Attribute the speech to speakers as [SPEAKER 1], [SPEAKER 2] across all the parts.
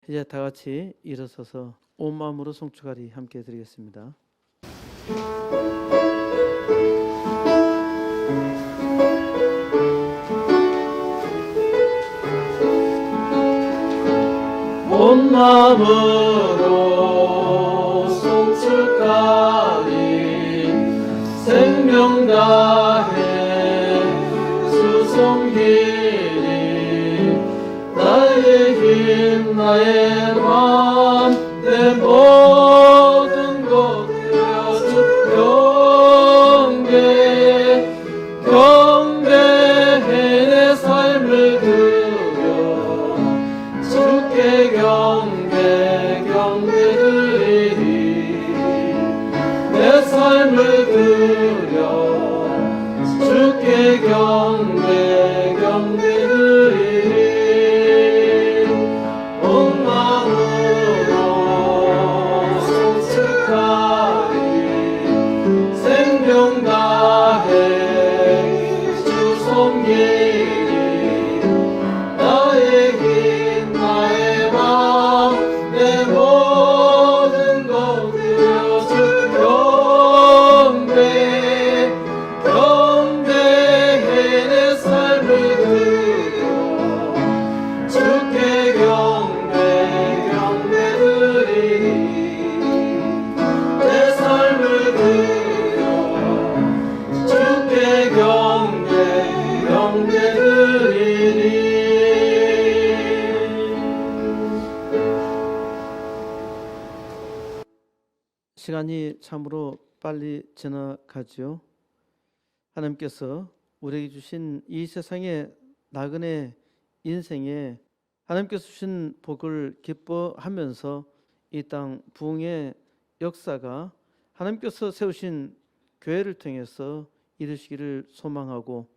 [SPEAKER 1] 이제 다 같이 일어서서 온 마음으로 송축하리 함께 드리겠습니다. 온 마음으로 송축하리 생명 다해 수송기리 나의 힘 나의 맘 내 모든 것 되어주 경배해 내 삶을 드려 주께 경배드리리 내 삶을 드려 주께 경배드리리 온 마음으로 송축하리 생명 다해 주 섬기리 나의 힘 나의 맘 내 모든 것 되어주 경배해 내 삶을 드려 주께 경배드리니 내 삶을 드려 주께 경배드리니. 시간이 참으로 빨리 지나가지요. 하나님께서 우리에게 주신 이 세상의 나그네 인생에 하나님께서 주신 복을 기뻐하면서 이 땅 부흥의 역사가 하나님께서 세우신 교회를 통해서 이루시기를 소망하고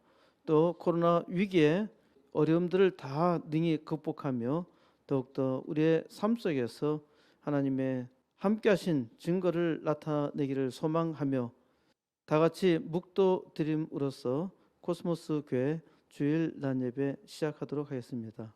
[SPEAKER 1] 또 코로나 위기의 어려움들을 다 능히 극복하며 더욱더 우리의 삶 속에서 하나님의 함께하신 증거를 나타내기를 소망하며 다 같이 묵도 드림으로써 코스모스 교회 주일 낮 예배 시작하도록 하겠습니다.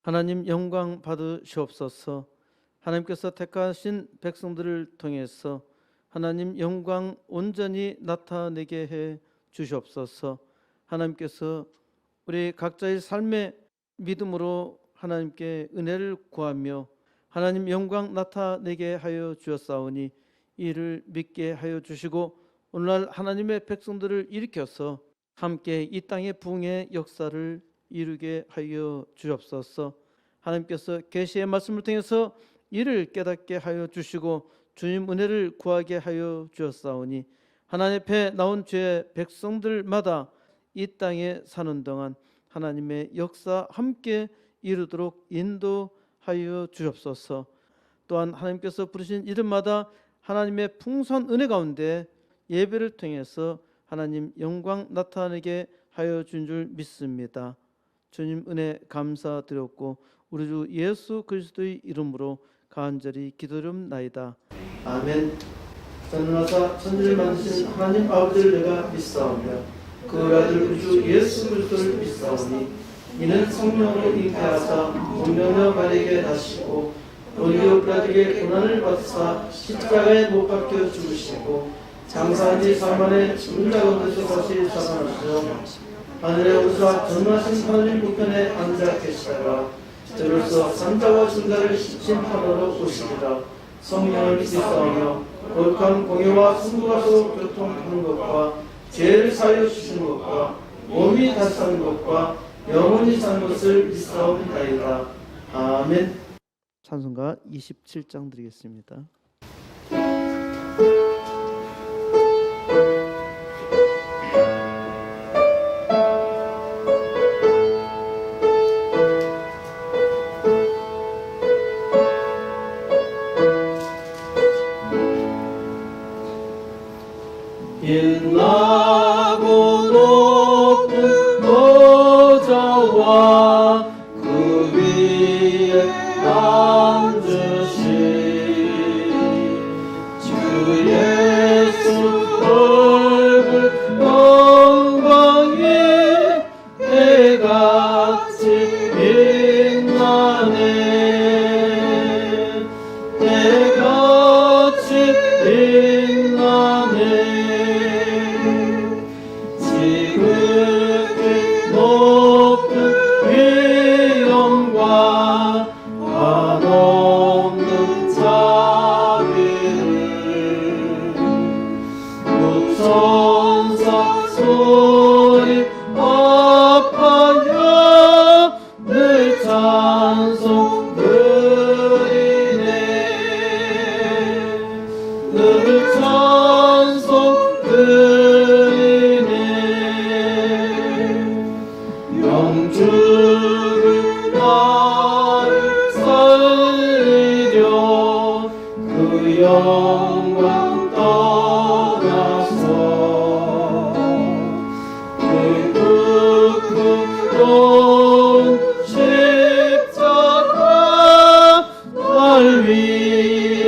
[SPEAKER 1] 하나님 영광 받으시옵소서. 하나님께서 택하신 백성들을 통해서 하나님 영광 온전히 나타내게 해 주시옵소서. 하나님께서 우리 각자의 삶의 믿음으로 하나님께 은혜를 구하며 하나님 영광 나타내게 하여 주었사오니 이를 믿게 하여 주시고 오늘날 하나님의 백성들을 일으켜서 함께 이 땅의 부흥의 역사를 이루게 하여 주옵소서. 하나님께서 계시의 말씀을 통해서 이를 깨닫게 하여 주시고 주님 은혜를 구하게 하여 주었사오니 하나님 앞에 나온 죄의 백성들마다 이 땅에 사는 동안 하나님의 역사 함께 이루도록 인도하여 주옵소서. 또한 하나님께서 부르신 이름마다 하나님의 풍성한 은혜 가운데 예배를 통해서 하나님 영광 나타내게 하여 준 줄 믿습니다. 주님 은혜 감사드렸고 우리 주 예수 그리스도의 이름으로 간절히 기도름나이다.
[SPEAKER 2] 아멘. 전능하사 천지를 만드신 하나님 아버지를 내가 믿사오며 그 아들 우주 예수 그리스도를 믿사오니 이는 성령으로 잉태하사 운명녀 마리아에게 나시고 본디오 빌라도에게 고난을 받으사 십자가에 못 박혀 죽으시고 장사한 지 3만에 죽은 자 가운데서 다시 살아나시며 하늘에 오르사 전능하신 하나님 우편에 앉아 계시다가 저로서 산자와 중자를 심판하러 오시리라. 성령을 믿사오며 거룩한 공예와 승부가서 교통하는 것과 죄를 사하여 주시는 것과 몸이 다시 사는 것과 영원히 사는 것을 믿사옵나이다. 아멘.
[SPEAKER 1] 찬송가 27장 드리겠습니다.
[SPEAKER 2] 빛나고 높은 보좌와 그 위에 앉으신 주 예수 얼굴 영광이 해같이 빛나네. 해같이 빛나네. 지극히 높은 위엄과 한없는 자비를 무천사 소리 합하여 늘 찬송 드리네. 늘 찬송 드리네. 영주를 나를 살리려 그 영광 떠나서 그 부끄러운 십자가 날 위해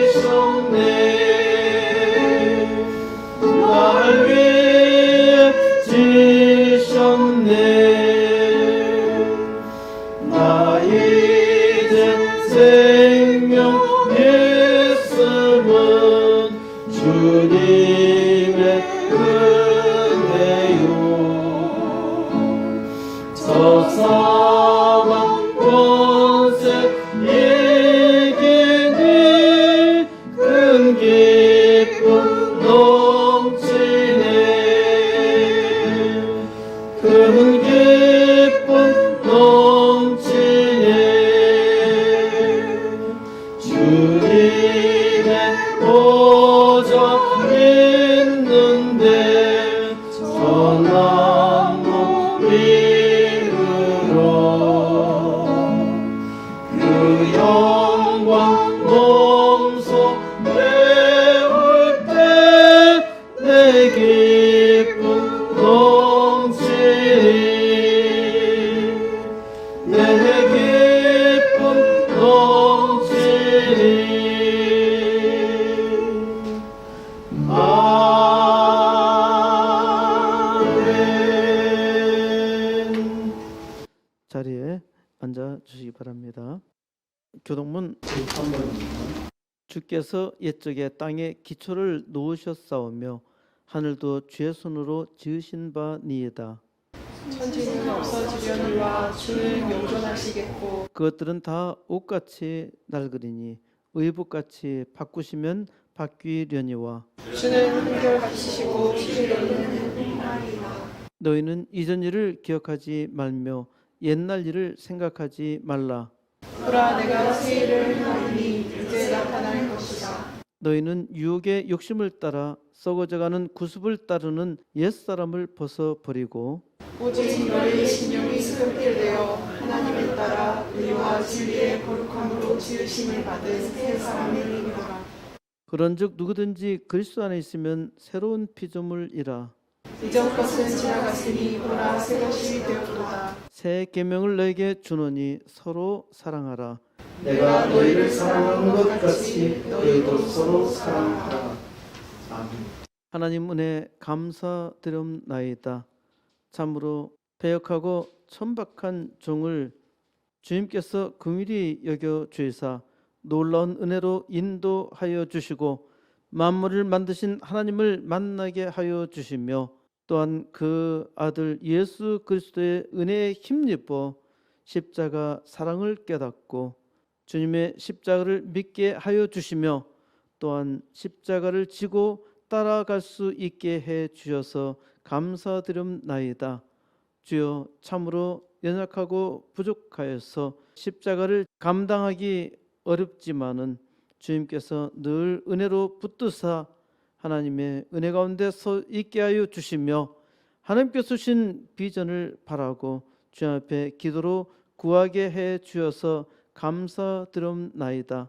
[SPEAKER 2] 지셨네. 날 위해 지셨네. 나 이제 생명 있음은 주님의 은혜요. 저 사망 권세 이기니 큰 기쁨 넘치네. 큰 기쁨 넘치네. 주님의 보좌 있는데 전한 몸이으로 그 영광 몸소 배울 때 내 기쁨 넘치리. 내 기쁨 넘치리. 아멘.
[SPEAKER 1] 자리에 앉아 주시기 바랍니다. 교동문
[SPEAKER 2] 제3번입니다.
[SPEAKER 1] 주께서 옛적에 땅에 기초를 놓으셨사오며 하늘도 주의 손으로 지으신 바 니이다.
[SPEAKER 3] 천지는 없어지려니와 주는 영존하시겠고
[SPEAKER 1] 그것들은 다 옷같이 낡으리니 의복같이 바꾸시면 바뀌려니와
[SPEAKER 3] 주는 한결같으시고 주는
[SPEAKER 1] 너희는 이전 일을 기억하지 말며 옛날 일을 생각하지 말라.
[SPEAKER 3] 보라 내가 새 일을 하나니 이제 나타날 것이다.
[SPEAKER 1] 너희는 유혹의 욕심을 따라 썩어져가는 구습을 따르는 옛사람을 벗어버리고
[SPEAKER 3] 오직 너희의 신령이 새롭게 되어 하나님을 따라 의와 진리의 거룩함으로 지으심을 받은 새 사람을 입으라.
[SPEAKER 1] 그런즉 누구든지 그리스도 안에 있으면 새로운 피조물이라.
[SPEAKER 3] 이전 것은 지나갔으니 보라 새 것이 되었도다.
[SPEAKER 1] 새 계명을 너에게 주노니 서로 사랑하라.
[SPEAKER 2] 내가 너희를 사랑한 것 같이 너희도 서로 사랑하라. 아멘.
[SPEAKER 1] 하나님 은혜 감사드립나이다. 참으로 배역하고 천박한 종을 주님께서 긍휼히 여겨 주시사 놀라운 은혜로 인도하여 주시고 만물을 만드신 하나님을 만나게 하여 주시며 또한 그 아들 예수 그리스도의 은혜에 힘입어 십자가 사랑을 깨닫고 주님의 십자가를 믿게 하여 주시며 또한 십자가를 지고 따라갈 수 있게 해 주셔서 감사드립나이다. 주여 참으로 연약하고 부족하여서 십자가를 감당하기 어렵지만은 주님께서 늘 은혜로 붙드사 하나님의 은혜 가운데 서 있게 하여 주시며 하나님께서 주신 비전을 바라고 주님 앞에 기도로 구하게 해 주셔서 감사드립나이다.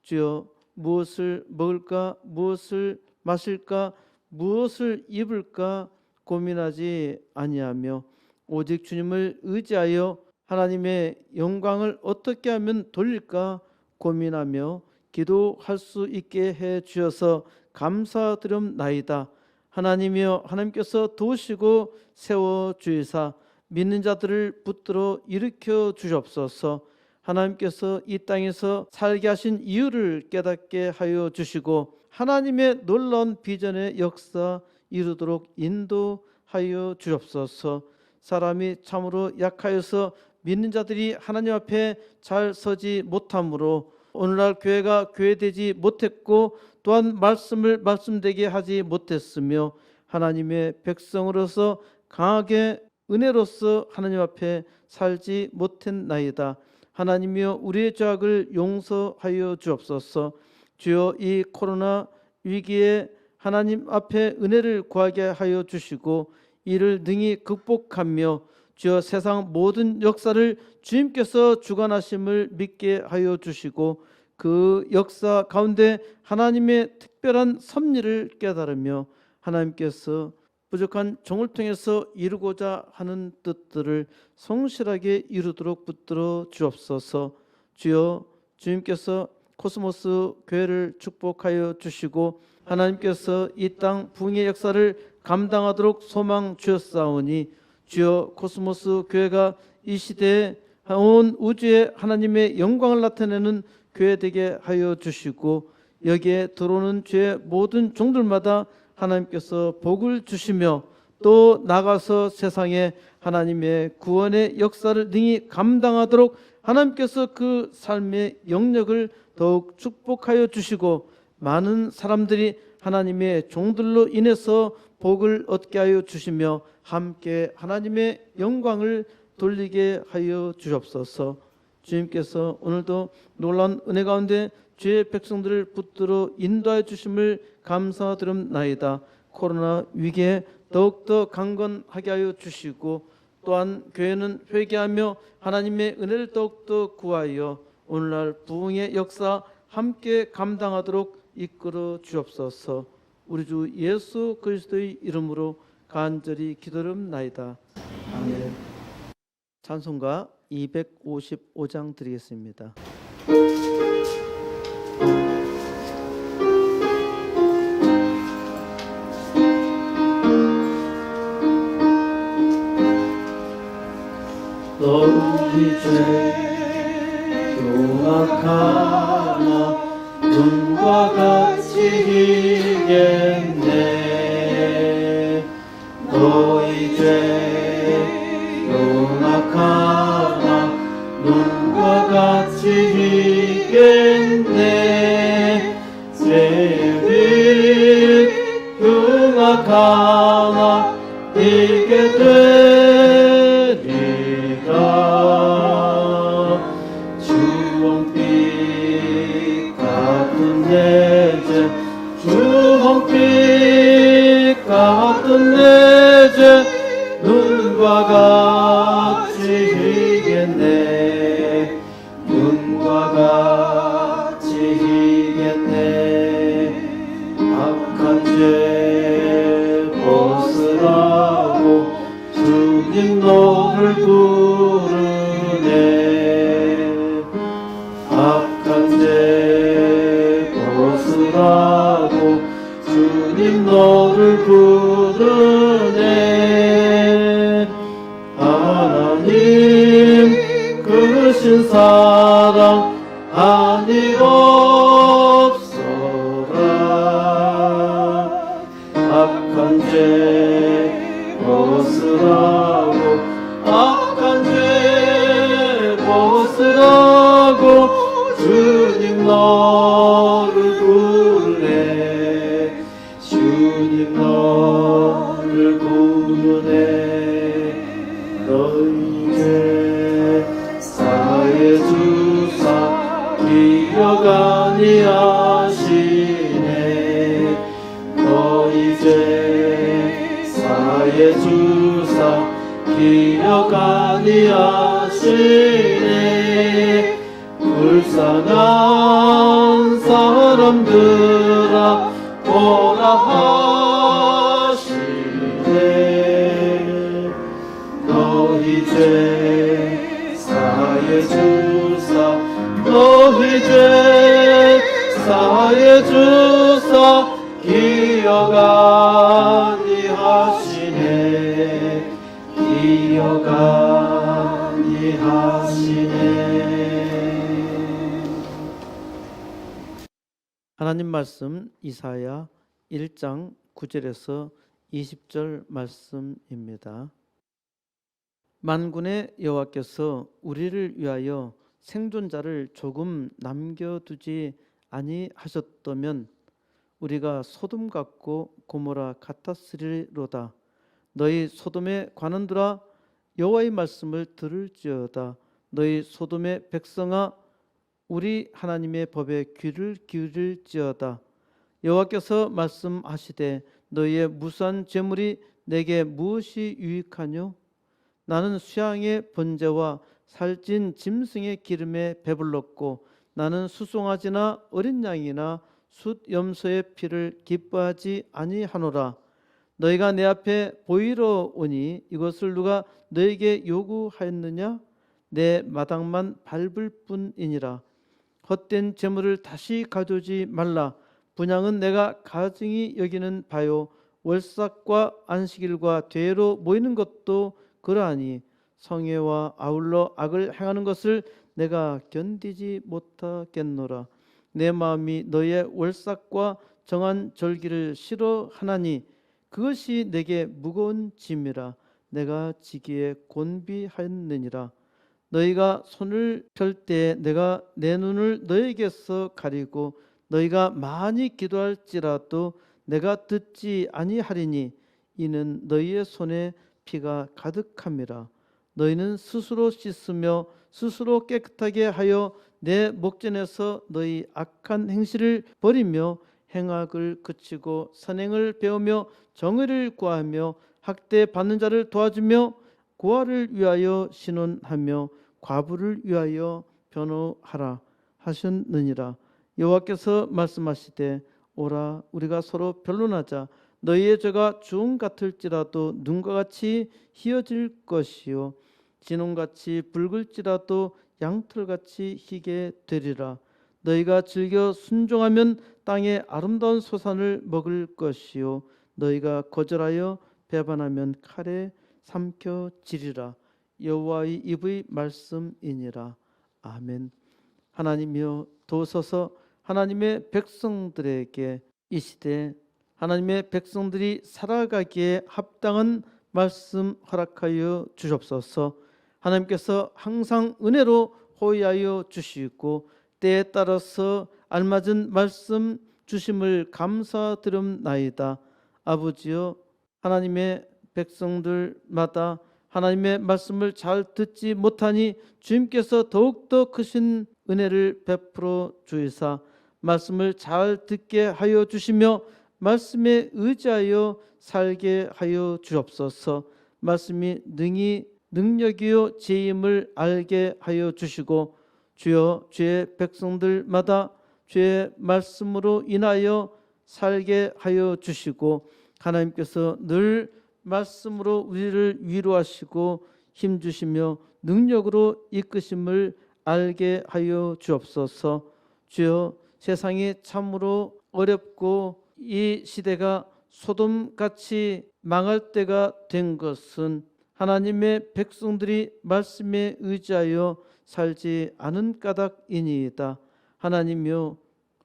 [SPEAKER 1] 주여 무엇을 먹을까, 무엇을 마실까, 무엇을 입을까 고민하지 아니하며 오직 주님을 의지하여 하나님의 영광을 어떻게 하면 돌릴까 고민하며 기도할 수 있게 해 주셔서 감사드립나이다. 하나님이여 하나님께서 도우시고 세워 주시사 믿는 자들을 붙들어 일으켜 주시옵소서. 하나님께서 이 땅에서 살게 하신 이유를 깨닫게 하여 주시고 하나님의 놀라운 비전의 역사 이루도록 인도하여 주옵소서. 사람이 참으로 약하여서 믿는 자들이 하나님 앞에 잘 서지 못하므로 오늘날 교회가 교회되지 못했고 또한 말씀을 말씀되게 하지 못했으며 하나님의 백성으로서 강하게 은혜로서 하나님 앞에 살지 못했나이다. 하나님이여 우리의 죄악을 용서하여 주옵소서. 주여 이 코로나 위기에 하나님 앞에 은혜를 구하게 하여 주시고 이를 능히 극복하며 주여 세상 모든 역사를 주님께서 주관하심을 믿게 하여 주시고 그 역사 가운데 하나님의 특별한 섭리를 깨달으며 하나님께서 부족한 종을 통해서 이루고자 하는 뜻들을 성실하게 이루도록 붙들어 주옵소서. 주여 주님께서 코스모스 교회를 축복하여 주시고 하나님께서 이 땅 부흥의 역사를 감당하도록 소망 주셨사오니 주여 코스모스 교회가 이 시대에 온 우주에 하나님의 영광을 나타내는 교회 되게 하여 주시고 여기에 들어오는 주의 모든 종들마다 하나님께서 복을 주시며 또 나가서 세상에 하나님의 구원의 역사를 능히 감당하도록 하나님께서 그 삶의 영역을 더욱 축복하여 주시고 많은 사람들이 하나님의 종들로 인해서 복을 얻게 하여 주시며 함께 하나님의 영광을 돌리게 하여 주옵소서. 주님께서 오늘도 놀라운 은혜 가운데 주의 백성들을 붙들어 인도하여 주심을 감사드립나이다. 코로나 위기에 더욱더 강건하게 하여 주시고 또한 교회는 회개하며 하나님의 은혜를 더욱더 구하여 오늘날 부흥의 역사 함께 감당하도록 이끌어 주옵소서. 우리 주 예수 그리스도의 이름으로 간절히 기도드립나이다. 아멘. 찬송가 255장 드리겠습니다.
[SPEAKER 2] 너희 죄 흉악하나 눈과 같이 희겠네. 너희 죄 흉악하나 눈과 같이 희겠네. 죄빛 흉악하나 희게 되리라. 주홍빛 같은 내 죄 주홍빛 같은 내 죄 눈과 같이 희겠네. 눈과 같이 희겠네. 악한 죄 벗으라. 같은 사랑 아니 없소라. 악한 죄 벗으라고 악한 죄 벗으라고 주님 너를 부르네. 주님 너를 부르네. 너희 죄 사해 주사 기억 아니하시네. 너희 죄 사해 주사 기억 아니하시네. 불쌍한 사람들아 보라 하시네. 너희 죄 사해 주사 너희 죄 사해 주사 기억 아니하시네. 기억 아니하시네.
[SPEAKER 1] 하나님 말씀 이사야 1장 9절에서 20절 말씀입니다. 만군의 여호와께서 우리를 위하여 생존자를 조금 남겨두지 아니하셨다면 우리가 소돔 같고 고모라 같았으리로다. 너희 소돔의 관원들아 여호와의 말씀을 들을지어다. 너희 소돔의 백성아 우리 하나님의 법에 귀를 기울일지어다. 여호와께서 말씀하시되 너희의 무수한 재물이 내게 무엇이 유익하뇨? 나는 수양의 번제와 살찐 짐승의 기름에 배불렀고 나는 수송아지나 어린 양이나 숫 염소의 피를 기뻐하지 아니하노라. 너희가 내 앞에 보이러 오니 이것을 누가 너에게 요구하였느냐? 내 마당만 밟을 뿐이니라. 헛된 재물을 다시 가져오지 말라. 분향은 내가 가증히 여기는 바요. 월삭과 안식일과 대회로 모이는 것도 그러하니 성회와 아울러 악을 행하는 것을 내가 견디지 못하겠노라. 내 마음이 너의 월삭과 정한 절기를 싫어하나니 그것이 내게 무거운 짐이라. 내가 지기에 곤비하였느니라. 너희가 손을 펼 때 내가 내 눈을 너희에게서 가리고 너희가 많이 기도할지라도 내가 듣지 아니하리니 이는 너희의 손에 피가 가득함이라. 너희는 스스로 씻으며 스스로 깨끗하게 하여 내 목전에서 너희 악한 행실을 버리며 행악을 그치고 선행을 배우며 정의를 구하며 학대 받는 자를 도와주며 고아를 위하여 신원하며 과부를 위하여 변호하라 하셨느니라. 여호와께서 말씀하시되 오라 우리가 서로 변론하자. 너희의 죄가 주홍 같을지라도 눈과 같이 희어질 것이요 진홍같이 붉을지라도 양털같이 희게 되리라. 너희가 즐겨 순종하면 땅의 아름다운 소산을 먹을 것이요 너희가 거절하여 배반하면 칼에 삼켜지리라. 여호와의 입의 말씀이니라. 아멘. 하나님이여 도우소서. 하나님의 백성들에게 이 시대 하나님의 백성들이 살아가기에 합당한 말씀 허락하여 주옵소서. 하나님께서 항상 은혜로 호의하여 주시고 때에 따라서 알맞은 말씀 주심을 감사드립나이다. 아버지여 하나님의 백성들마다 하나님의 말씀을 잘 듣지 못하니 주님께서 더욱더 크신 은혜를 베풀어 주이사 말씀을 잘 듣게 하여 주시며 말씀에 의지하여 살게 하여 주옵소서. 말씀이 능력이요 지혜임을 알게 하여 주시고 주여 주의 백성들마다 주의 말씀으로 인하여 살게 하여 주시고 하나님께서 늘 말씀으로 우리를 위로하시고 힘주시며 능력으로 이끄심을 알게 하여 주옵소서. 주여 세상이 참으로 어렵고 이 시대가 소돔같이 망할 때가 된 것은 하나님의 백성들이 말씀에 의지하여 살지 않은 까닭이니이다. 하나님이여,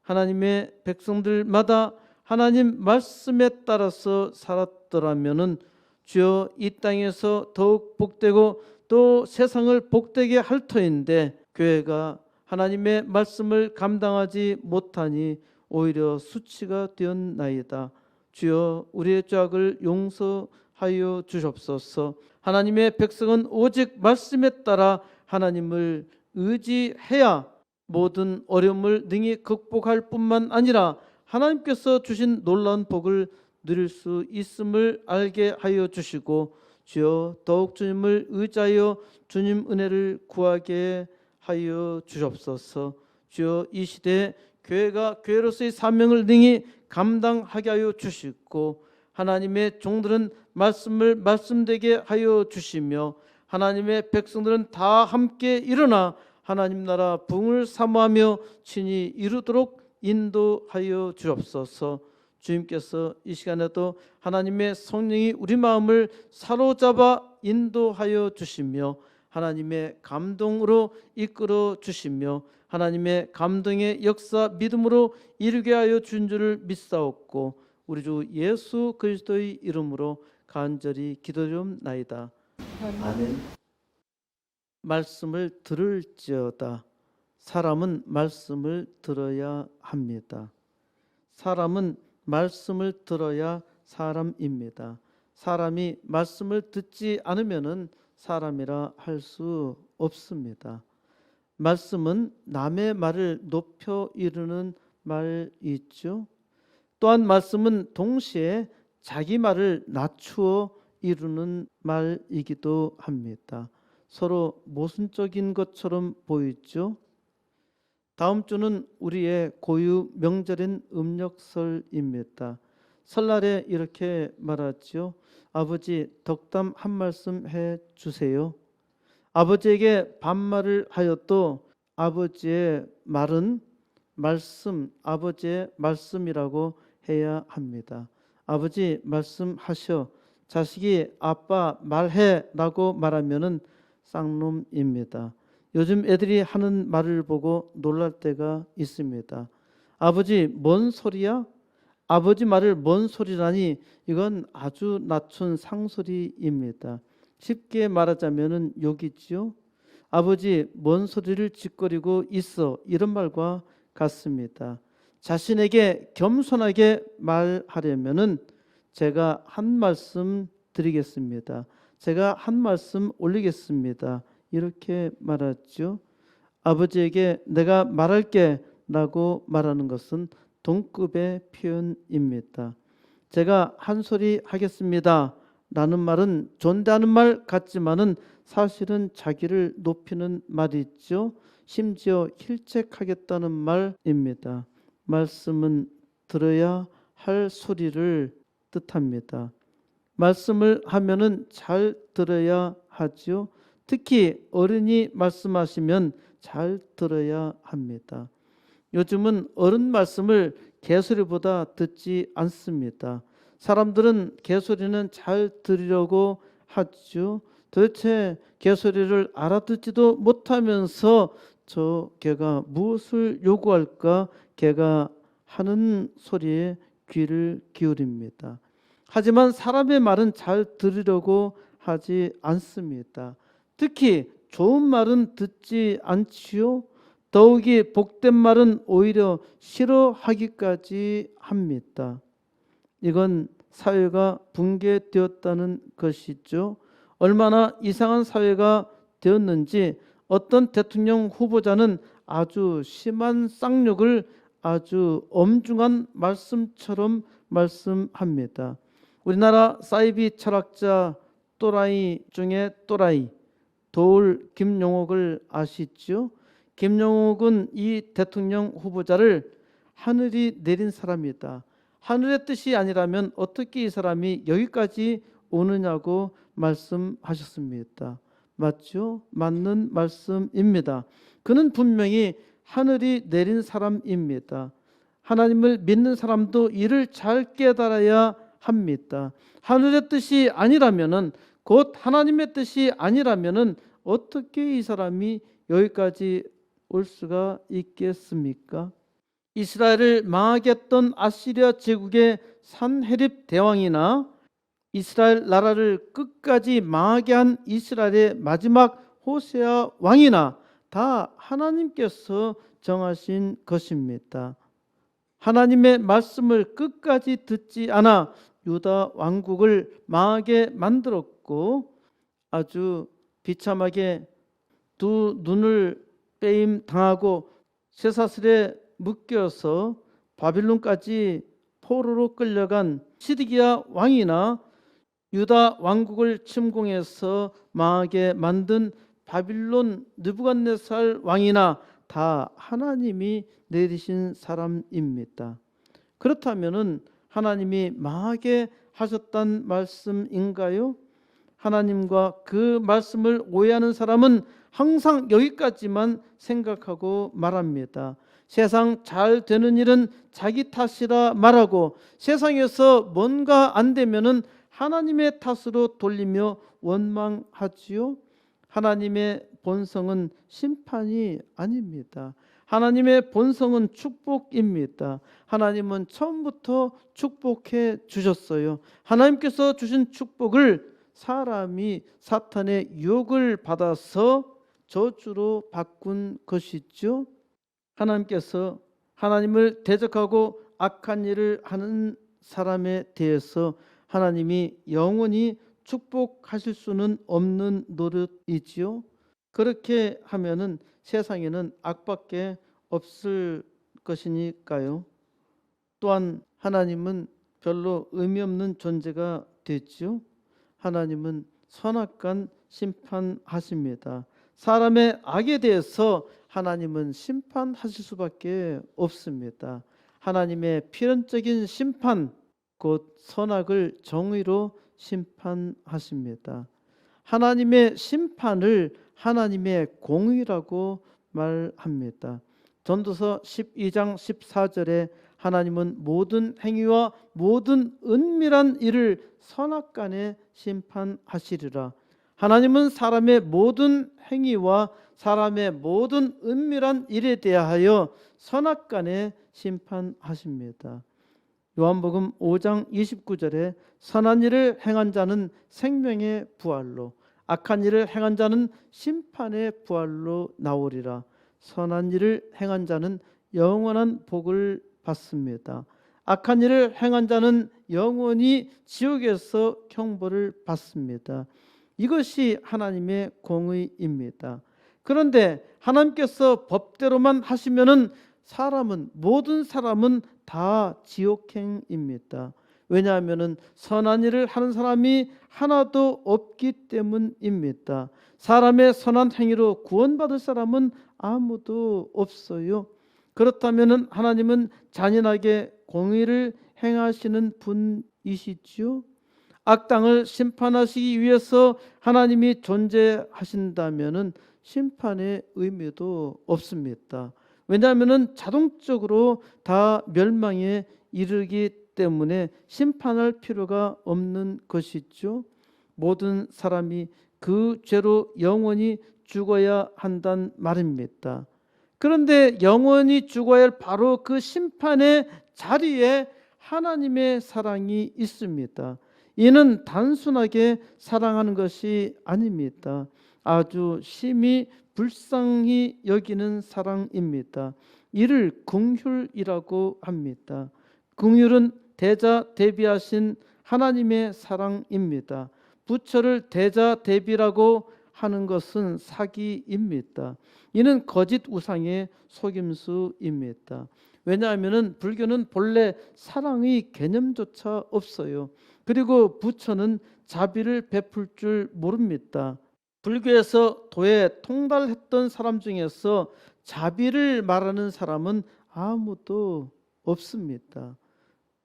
[SPEAKER 1] 하나님의 백성들마다 하나님 말씀에 따라서 살았더라면은 주여 이 땅에서 더욱 복되고 또 세상을 복되게 할 터인데 교회가 하나님의 말씀을 감당하지 못하니 오히려 수치가 되었나이다. 주여 우리의 죄악을 용서하여 주옵소서. 하나님의 백성은 오직 말씀에 따라 하나님을 의지해야 모든 어려움을 능히 극복할 뿐만 아니라 하나님께서 주신 놀라운 복을 누릴 수 있음을 알게 하여 주시고 주여 더욱 주님을 의지하여 주님 은혜를 구하게 하여 주옵소서. 주여 이 시대에 교회가 교회로서의 사명을 능히 감당하게 하여 주시고 하나님의 종들은 말씀을 말씀되게 하여 주시며 하나님의 백성들은 다 함께 일어나 하나님 나라 부흥을 사모하며 친히 이루도록 인도하여 주옵소서. 주님께서 이 시간에도 하나님의 성령이 우리 마음을 사로잡아 인도하여 주시며 하나님의 감동으로 이끌어 주시며 하나님의 감동의 역사 믿음으로 이루게 하여 준 줄을 믿사옵고 우리 주 예수 그리스도의 이름으로 간절히 기도드리옵나이다.
[SPEAKER 2] 아멘.
[SPEAKER 1] 말씀을 들을지어다. 사람은 말씀을 들어야 합니다. 사람은 말씀을 들어야 사람입니다. 사람이 말씀을 듣지 않으면은 사람이라 할 수 없습니다. 말씀은 남의 말을 높여 이루는 말이죠. 또한 말씀은 동시에 자기 말을 낮추어 이루는 말이기도 합니다. 서로 모순적인 것처럼 보이죠. 다음 주는 우리의 고유 명절인 음력설입니다. 설날에 이렇게 말하죠. 아버지 덕담 한 말씀 해 주세요. 아버지에게 반말을 하여도 아버지의 말은 말씀, 아버지의 말씀이라고 해야 합니다. 아버지 말씀하셔. 자식이 아빠 말해 라고 말하면은 쌍놈입니다. 요즘 애들이 하는 말을 보고 놀랄 때가 있습니다. 아버지 뭔 소리야? 아버지 말을 뭔 소리라니 이건 아주 낮춘 상소리입니다. 쉽게 말하자면은 욕이지요. 아버지 뭔 소리를 짓거리고 있어 이런 말과 같습니다. 자신에게 겸손하게 말하려면은 제가 한 말씀 드리겠습니다. 제가 한 말씀 올리겠습니다. 이렇게 말하죠. 아버지에게 내가 말할게 라고 말하는 것은 동급의 표현입니다. 제가 한 소리 하겠습니다 라는 말은 존대하는 말 같지만은 사실은 자기를 높이는 말이죠. 심지어 힐책하겠다는 말입니다. 말씀은 들어야 할 소리를 뜻합니다. 말씀을 하면은 잘 들어야 하죠. 특히 어른이 말씀하시면 잘 들어야 합니다. 요즘은 어른 말씀을 개소리보다 듣지 않습니다. 사람들은 개소리는 잘 들으려고 하죠. 도대체 개소리를 알아듣지도 못하면서 저 개가 무엇을 요구할까 개가 하는 소리에 귀를 기울입니다. 하지만 사람의 말은 잘 들으려고 하지 않습니다. 특히 좋은 말은 듣지 않지요. 더욱이 복된 말은 오히려 싫어하기까지 합니다. 이건 사회가 붕괴되었다는 것이죠. 얼마나 이상한 사회가 되었는지 어떤 대통령 후보자는 아주 심한 쌍욕을 아주 엄중한 말씀처럼 말씀합니다. 우리나라 사이비 철학자 또라이 중에 또라이 도울 김용옥을 아시죠? 김용옥은 이 대통령 후보자를 하늘이 내린 사람이다. 하늘의 뜻이 아니라면 어떻게 이 사람이 여기까지 오느냐고 말씀하셨습니다. 맞죠? 맞는 말씀입니다. 그는 분명히 하늘이 내린 사람입니다. 하나님을 믿는 사람도 이를 잘 깨달아야 합니다. 하늘의 뜻이 아니라면은 곧 하나님의 뜻이 아니라면은 어떻게 이 사람이 여기까지 올 수가 있겠습니까? 이스라엘을 망하게 했던 아시리아 제국의 산헤립 대왕이나 이스라엘 나라를 끝까지 망하게 한 이스라엘의 마지막 호세아 왕이나 다 하나님께서 정하신 것입니다. 하나님의 말씀을 끝까지 듣지 않아 유다 왕국을 망하게 만들었고 아주 비참하게 두 눈을 빼임 당하고 쇠사슬에 묶여서 바빌론까지 포로로 끌려간 시드기야 왕이나 유다 왕국을 침공해서 망하게 만든 바빌론 느부갓네살 왕이나 다 하나님이 내리신 사람입니다. 그렇다면은 하나님이 망하게 하셨단 말씀인가요? 하나님과 그 말씀을 오해하는 사람은 항상 여기까지만 생각하고 말합니다. 세상 잘 되는 일은 자기 탓이라 말하고 세상에서 뭔가 안 되면은 하나님의 탓으로 돌리며 원망하지요. 하나님의 본성은 심판이 아닙니다. 하나님의 본성은 축복입니다. 하나님은 처음부터 축복해 주셨어요. 하나님께서 주신 축복을 사람이 사탄의 유혹을 받아서 저주로 바꾼 것이죠. 하나님께서 하나님을 대적하고 악한 일을 하는 사람에 대해서 하나님이 영원히 축복하실 수는 없는 노릇이지요. 그렇게 하면은 세상에는 악밖에 없을 것이니까요. 또한 하나님은 별로 의미 없는 존재가 되지요. 하나님은 선악간 심판하십니다. 사람의 악에 대해서 하나님은 심판하실 수밖에 없습니다. 하나님의 필연적인 심판, 곧 선악을 정의로 심판하십니다. 하나님의 심판을 하나님의 공의라고 말합니다. 전도서 12장 14절에 하나님은 모든 행위와 모든 은밀한 일을 선악간에 심판하시리라. 하나님은 사람의 모든 행위와 사람의 모든 은밀한 일에 대하여 선악간에 심판하십니다. 요한복음 5장 29절에 선한 일을 행한 자는 생명의 부활로 악한 일을 행한 자는 심판의 부활로 나오리라. 선한 일을 행한 자는 영원한 복을 받습니다. 악한 일을 행한 자는 영원히 지옥에서 형벌을 받습니다. 이것이 하나님의 공의입니다. 그런데 하나님께서 법대로만 하시면은 모든 사람은 다 지옥행입니다. 왜냐하면은 선한 일을 하는 사람이 하나도 없기 때문입니다. 사람의 선한 행위로 구원받을 사람은 아무도 없어요. 그렇다면은 하나님은 잔인하게 공의를 행하시는 분이시지요. 악당을 심판하시기 위해서 하나님이 존재하신다면은 심판의 의미도 없습니다. 왜냐하면은 자동적으로 다 멸망에 이르기 때문에 심판할 필요가 없는 것이죠. 모든 사람이 그 죄로 영원히 죽어야 한단 말입니다. 그런데 영원히 죽어야 할 바로 그 심판의 자리에 하나님의 사랑이 있습니다. 이는 단순하게 사랑하는 것이 아닙니다. 아주 심히 불쌍히 여기는 사랑입니다. 이를 긍휼이라고 합니다. 긍휼은 대자 대비하신 하나님의 사랑입니다. 부처를 대자 대비라고 하는 것은 사기입니다. 이는 거짓 우상의 속임수입니다. 왜냐하면 불교는 본래 사랑의 개념조차 없어요. 그리고 부처는 자비를 베풀 줄 모릅니다. 불교에서 도에 통달했던 사람 중에서 자비를 말하는 사람은 아무도 없습니다.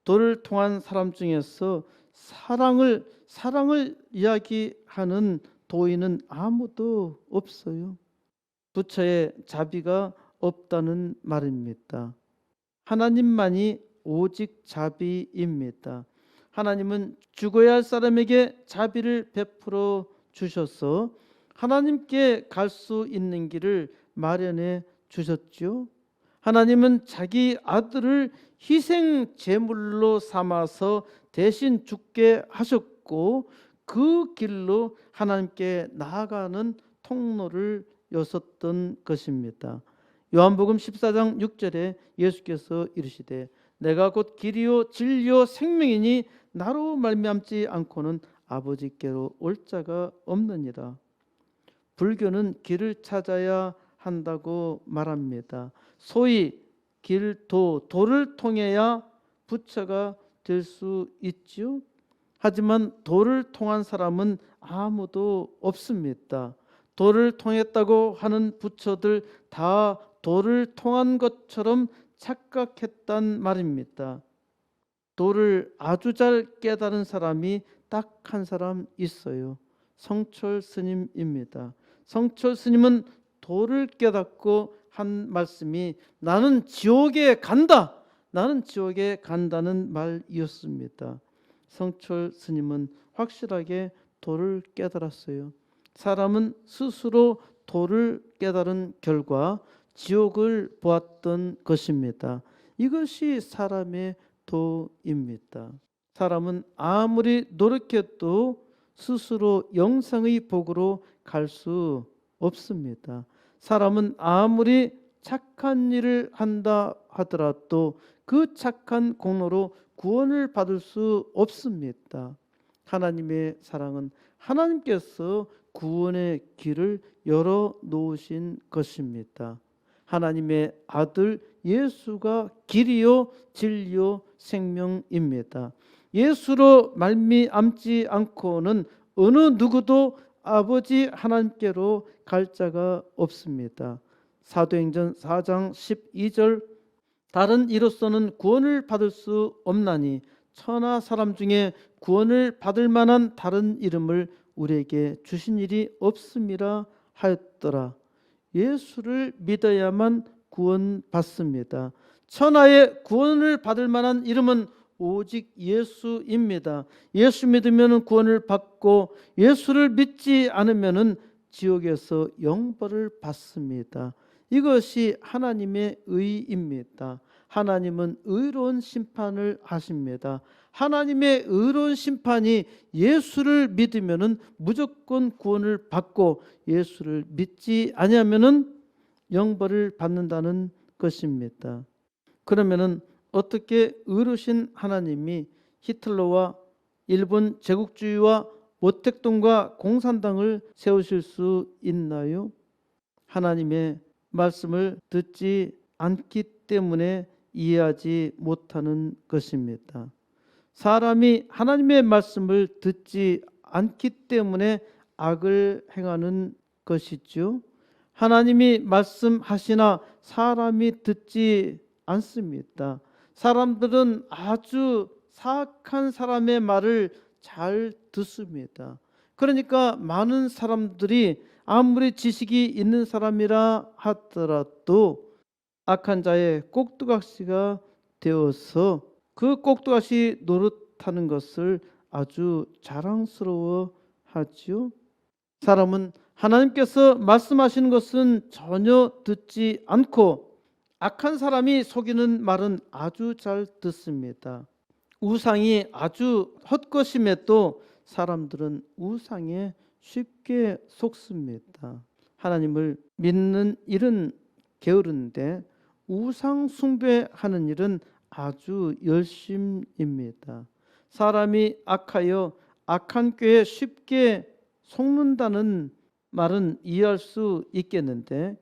[SPEAKER 1] 도를 통한 사람 중에서 사랑을 이야기하는 도인은 아무도 없어요. 부처의 자비가 없다는 말입니다. 하나님만이 오직 자비입니다. 하나님은 죽어야 할 사람에게 자비를 베풀어 주셔서 하나님께 갈 수 있는 길을 마련해 주셨죠. 하나님은 자기 아들을 희생 제물로 삼아서 대신 죽게 하셨고 그 길로 하나님께 나아가는 통로를 여셨던 것입니다. 요한복음 14장 6절에 예수께서 이르시되 내가 곧 길이요 진리요 생명이니 나로 말미암지 않고는 아버지께로 올 자가 없느니라. 불교는 길을 찾아야 한다고 말합니다. 소위 도를 통해야 부처가 될 수 있죠. 하지만 도를 통한 사람은 아무도 없습니다. 도를 통했다고 하는 부처들 다 도를 통한 것처럼 착각했단 말입니다. 도를 아주 잘 깨달은 사람이 딱 한 사람 있어요. 성철 스님입니다. 성철 스님은 도를 깨닫고 한 말씀이 나는 지옥에 간다. 나는 지옥에 간다는 말이었습니다. 성철 스님은 확실하게 도를 깨달았어요. 사람은 스스로 도를 깨달은 결과 지옥을 보았던 것입니다. 이것이 사람의 도입니다. 사람은 아무리 노력해도 스스로 영생의 복으로 갈 수 없습니다. 사람은 아무리 착한 일을 한다 하더라도 그 착한 공로로 구원을 받을 수 없습니다. 하나님의 사랑은 하나님께서 구원의 길을 열어 놓으신 것입니다. 하나님의 아들 예수가 길이요 진리요 생명입니다. 예수로 말미암지 않고는 어느 누구도 아버지 하나님께로 갈 자가 없습니다. 사도행전 4장 12절 다른 이로서는 구원을 받을 수 없나니 천하 사람 중에 구원을 받을 만한 다른 이름을 우리에게 주신 일이 없음이라 하였더라. 예수를 믿어야만 구원받습니다. 천하의 구원을 받을 만한 이름은 오직 예수입니다. 예수 믿으면 구원을 받고 예수를 믿지 않으면 지옥에서 영벌을 받습니다. 이것이 하나님의 의입니다. 하나님은 의로운 심판을 하십니다. 하나님의 의로운 심판이 예수를 믿으면 무조건 구원을 받고 예수를 믿지 아니하면 영벌을 받는다는 것입니다. 그러면은 어떻게 의로우신 하나님이 히틀러와 일본 제국주의와 모택동과 공산당을 세우실 수 있나요? 하나님의 말씀을 듣지 않기 때문에 이해하지 못하는 것입니다. 사람이 하나님의 말씀을 듣지 않기 때문에 악을 행하는 것이죠. 하나님이 말씀하시나 사람이 듣지 않습니다. 사람들은 아주 사악한 사람의 말을 잘 듣습니다. 그러니까 많은 사람들이 아무리 지식이 있는 사람이라 하더라도 악한 자의 꼭두각시가 되어서 그 꼭두각시 노릇하는 것을 아주 자랑스러워 하지요. 사람은 하나님께서 말씀하시는 것은 전혀 듣지 않고 악한 사람이 속이는 말은 아주 잘 듣습니다. 우상이 아주 헛것임에도 사람들은 우상에 쉽게 속습니다. 하나님을 믿는 일은 게으른데 우상 숭배하는 일은 아주 열심입니다. 사람이 악하여 악한 꾀에 쉽게 속는다는 말은 이해할 수 있겠는데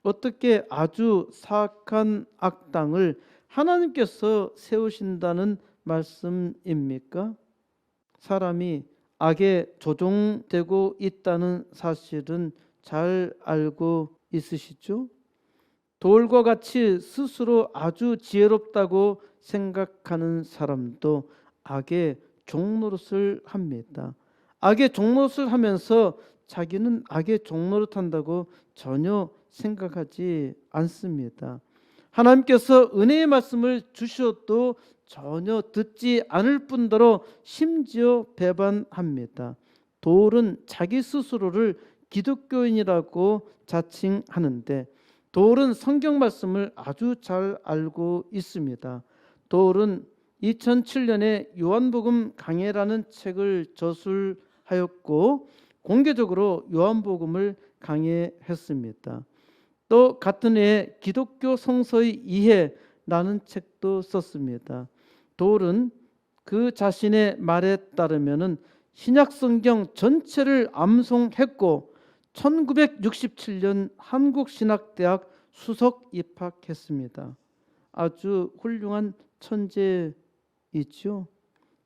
[SPEAKER 1] 어떻게 아주 사악한 악당을 하나님께서 세우신다는 말씀입니까? 사람이 악에 조종되고 있다는 사실은 잘 알고 있으시죠? 돌과 같이 스스로 아주 지혜롭다고 생각하는 사람도 악의 종노릇을 합니다. 악의 종노릇을 하면서 자기는 악의 종노릇 한다고 전혀 생각하지 않습니다. 하나님께서 은혜의 말씀을 주셔도 전혀 듣지 않을 뿐더러 심지어 배반합니다. 돌은 자기 스스로를 기독교인이라고 자칭하는데 도울은 성경 말씀을 아주 잘 알고 있습니다. 도울은 2007년에 요한복음 강해라는 책을 저술하였고 공개적으로 요한복음을 강해했습니다. 또 같은 해에 기독교 성서의 이해라는 책도 썼습니다. 도울은 그 자신의 말에 따르면은 신약성경 전체를 암송했고 1967년 한국신학대학 수석 입학했습니다. 아주 훌륭한 천재이죠.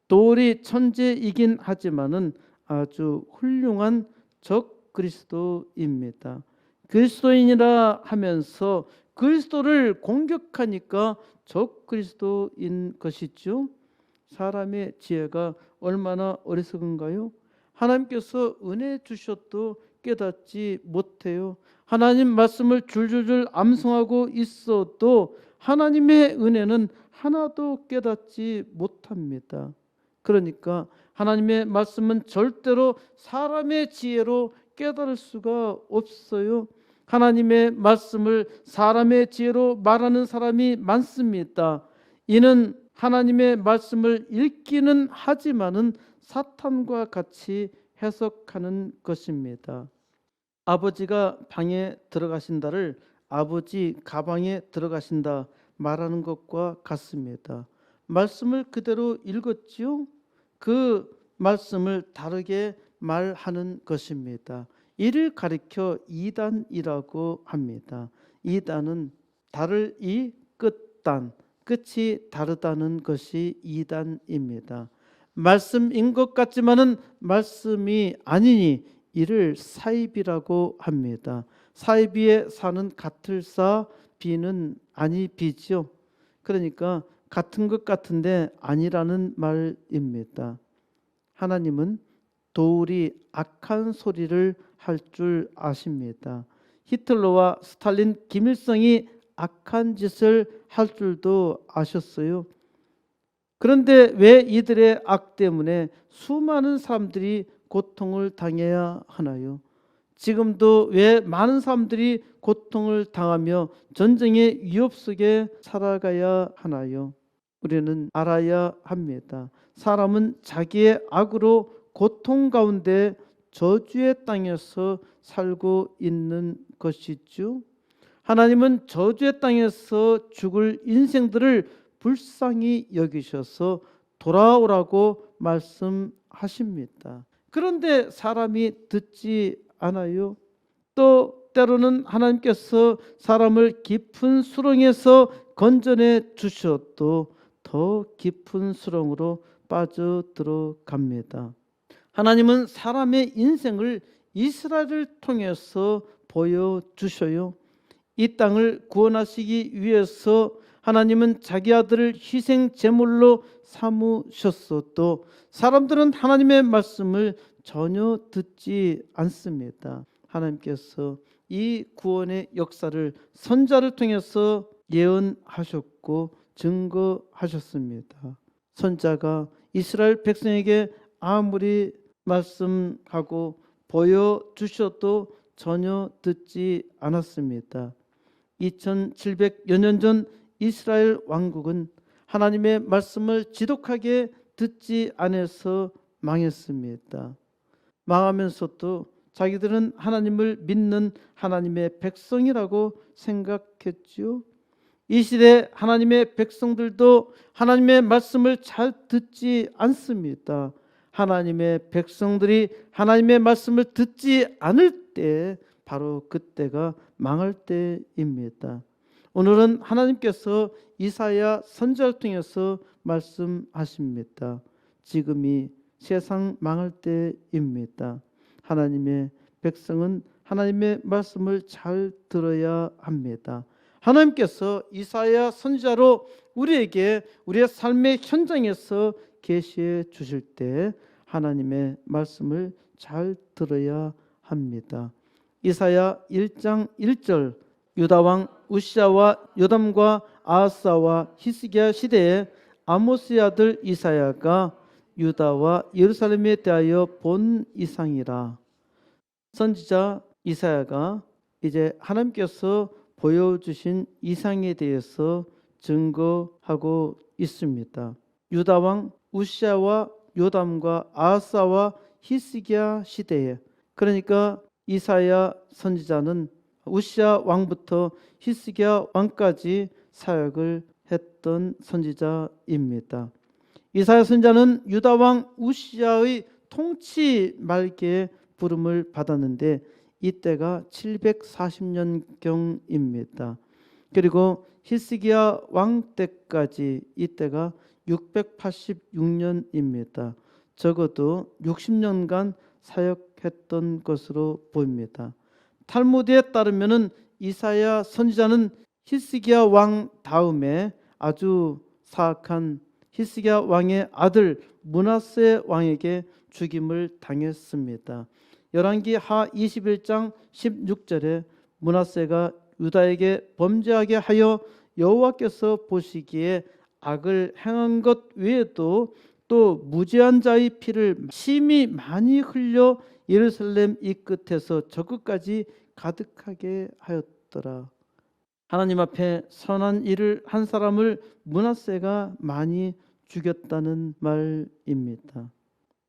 [SPEAKER 1] 도울이 천재이긴 하지만은 아주 훌륭한 적그리스도입니다. 그리스도인이라 하면서 그리스도를 공격하니까 적그리스도인 것이죠. 사람의 지혜가 얼마나 어리석은가요? 하나님께서 은혜 주셔도 깨닫지 못해요. 하나님 말씀을 줄줄줄 암송하고 있어도 하나님의 은혜는 하나도 깨닫지 못합니다. 그러니까 하나님의 말씀은 절대로 사람의 지혜로 깨달을 수가 없어요. 하나님의 말씀을 사람의 지혜로 말하는 사람이 많습니다. 이는 하나님의 말씀을 읽기는 하지만은 사탄과 같이 해석하는 것입니다. 아버지가 방에 들어가신다를 아버지 가방에 들어가신다 말하는 것과 같습니다. 말씀을 그대로 읽었지요? 그 말씀을 다르게 말하는 것입니다. 이를 가리켜 이단이라고 합니다. 이단은 다를 이 끝단, 끝이 다르다는 것이 이단입니다. 말씀인 것 같지만은 말씀이 아니니 이를 사이비라고 합니다. 사이비의 사는 같을 사, 비는 아니 비지요. 그러니까 같은 것 같은데 아니라는 말입니다. 하나님은 도울이 악한 소리를 할 줄 아십니다. 히틀러와 스탈린, 김일성이 악한 짓을 할 줄도 아셨어요. 그런데 왜 이들의 악 때문에 수많은 사람들이 고통을 당해야 하나요? 지금도 왜 많은 사람들이 고통을 당하며 전쟁의 위협 속에 살아가야 하나요? 우리는 알아야 합니다. 사람은 자기의 악으로 고통 가운데 저주의 땅에서 살고 있는 것이죠. 하나님은 저주의 땅에서 죽을 인생들을 불쌍히 여기셔서 돌아오라고 말씀하십니다. 그런데 사람이 듣지 않아요. 또 때로는 하나님께서 사람을 깊은 수렁에서 건져내 주셔도 더 깊은 수렁으로 빠져들어갑니다. 하나님은 사람의 인생을 이스라엘을 통해서 보여주셔요. 이 땅을 구원하시기 위해서 하나님은 자기 아들을 희생 제물로 삼으셨어도 사람들은 하나님의 말씀을 전혀 듣지 않습니다. 하나님께서 이 구원의 역사를 선자를 통해서 예언하셨고 증거하셨습니다. 선자가 이스라엘 백성에게 아무리 말씀하고 보여주셔도 전혀 듣지 않았습니다. 2700여 년 전 이스라엘 왕국은 하나님의 말씀을 지독하게 듣지 않아서 망했습니다. 망하면서도 자기들은 하나님을 믿는 하나님의 백성이라고 생각했지요. 이 시대 하나님의 백성들도 하나님의 말씀을 잘 듣지 않습니다. 하나님의 백성들이 하나님의 말씀을 듣지 않을 때 바로 그때가 망할 때입니다. 오늘은 하나님께서 이사야 선지자를 통해서 말씀하십니다. 지금이 세상 망할 때입니다. 하나님의 백성은 하나님의 말씀을 잘 들어야 합니다. 하나님께서 이사야 선지자로 우리에게 우리의 삶의 현장에서 계시해 주실 때 하나님의 말씀을 잘 들어야 합니다. 이사야 1장 1절 유다왕 우시아와 요담과 아하스와 히스기야 시대에 아모스의 아들 이사야가 유다와 예루살렘에 대하여 본 이상이라. 선지자 이사야가 이제 하나님께서 보여주신 이상에 대해서 증거하고 있습니다. 유다 왕 우시아와 요담과 아하스와 히스기야 시대에, 그러니까 이사야 선지자는 우시아 왕부터 히스기야 왕까지 사역을 했던 선지자입니다. 이사야 선지자는 유다 왕 우시아의 통치 말기에 부름을 받았는데 이때가 740년경입니다. 그리고 히스기야 왕 때까지 이때가 686년입니다. 적어도 60년간 사역했던 것으로 보입니다. 탈무드에 따르면은 이사야 선지자는 히스기야 왕 다음에 아주 사악한 히스기야 왕의 아들 므낫세 왕에게 죽임을 당했습니다. 열왕기 하 21장 16절에 므낫세가 유다에게 범죄하게 하여 여호와께서 보시기에 악을 행한 것 외에도 또 무죄한 자의 피를 심히 많이 흘려 예루살렘 이 끝에서 저 끝까지 가득하게 하였더라. 하나님 앞에 선한 일을 한 사람을 므낫세가 많이 죽였다는 말입니다.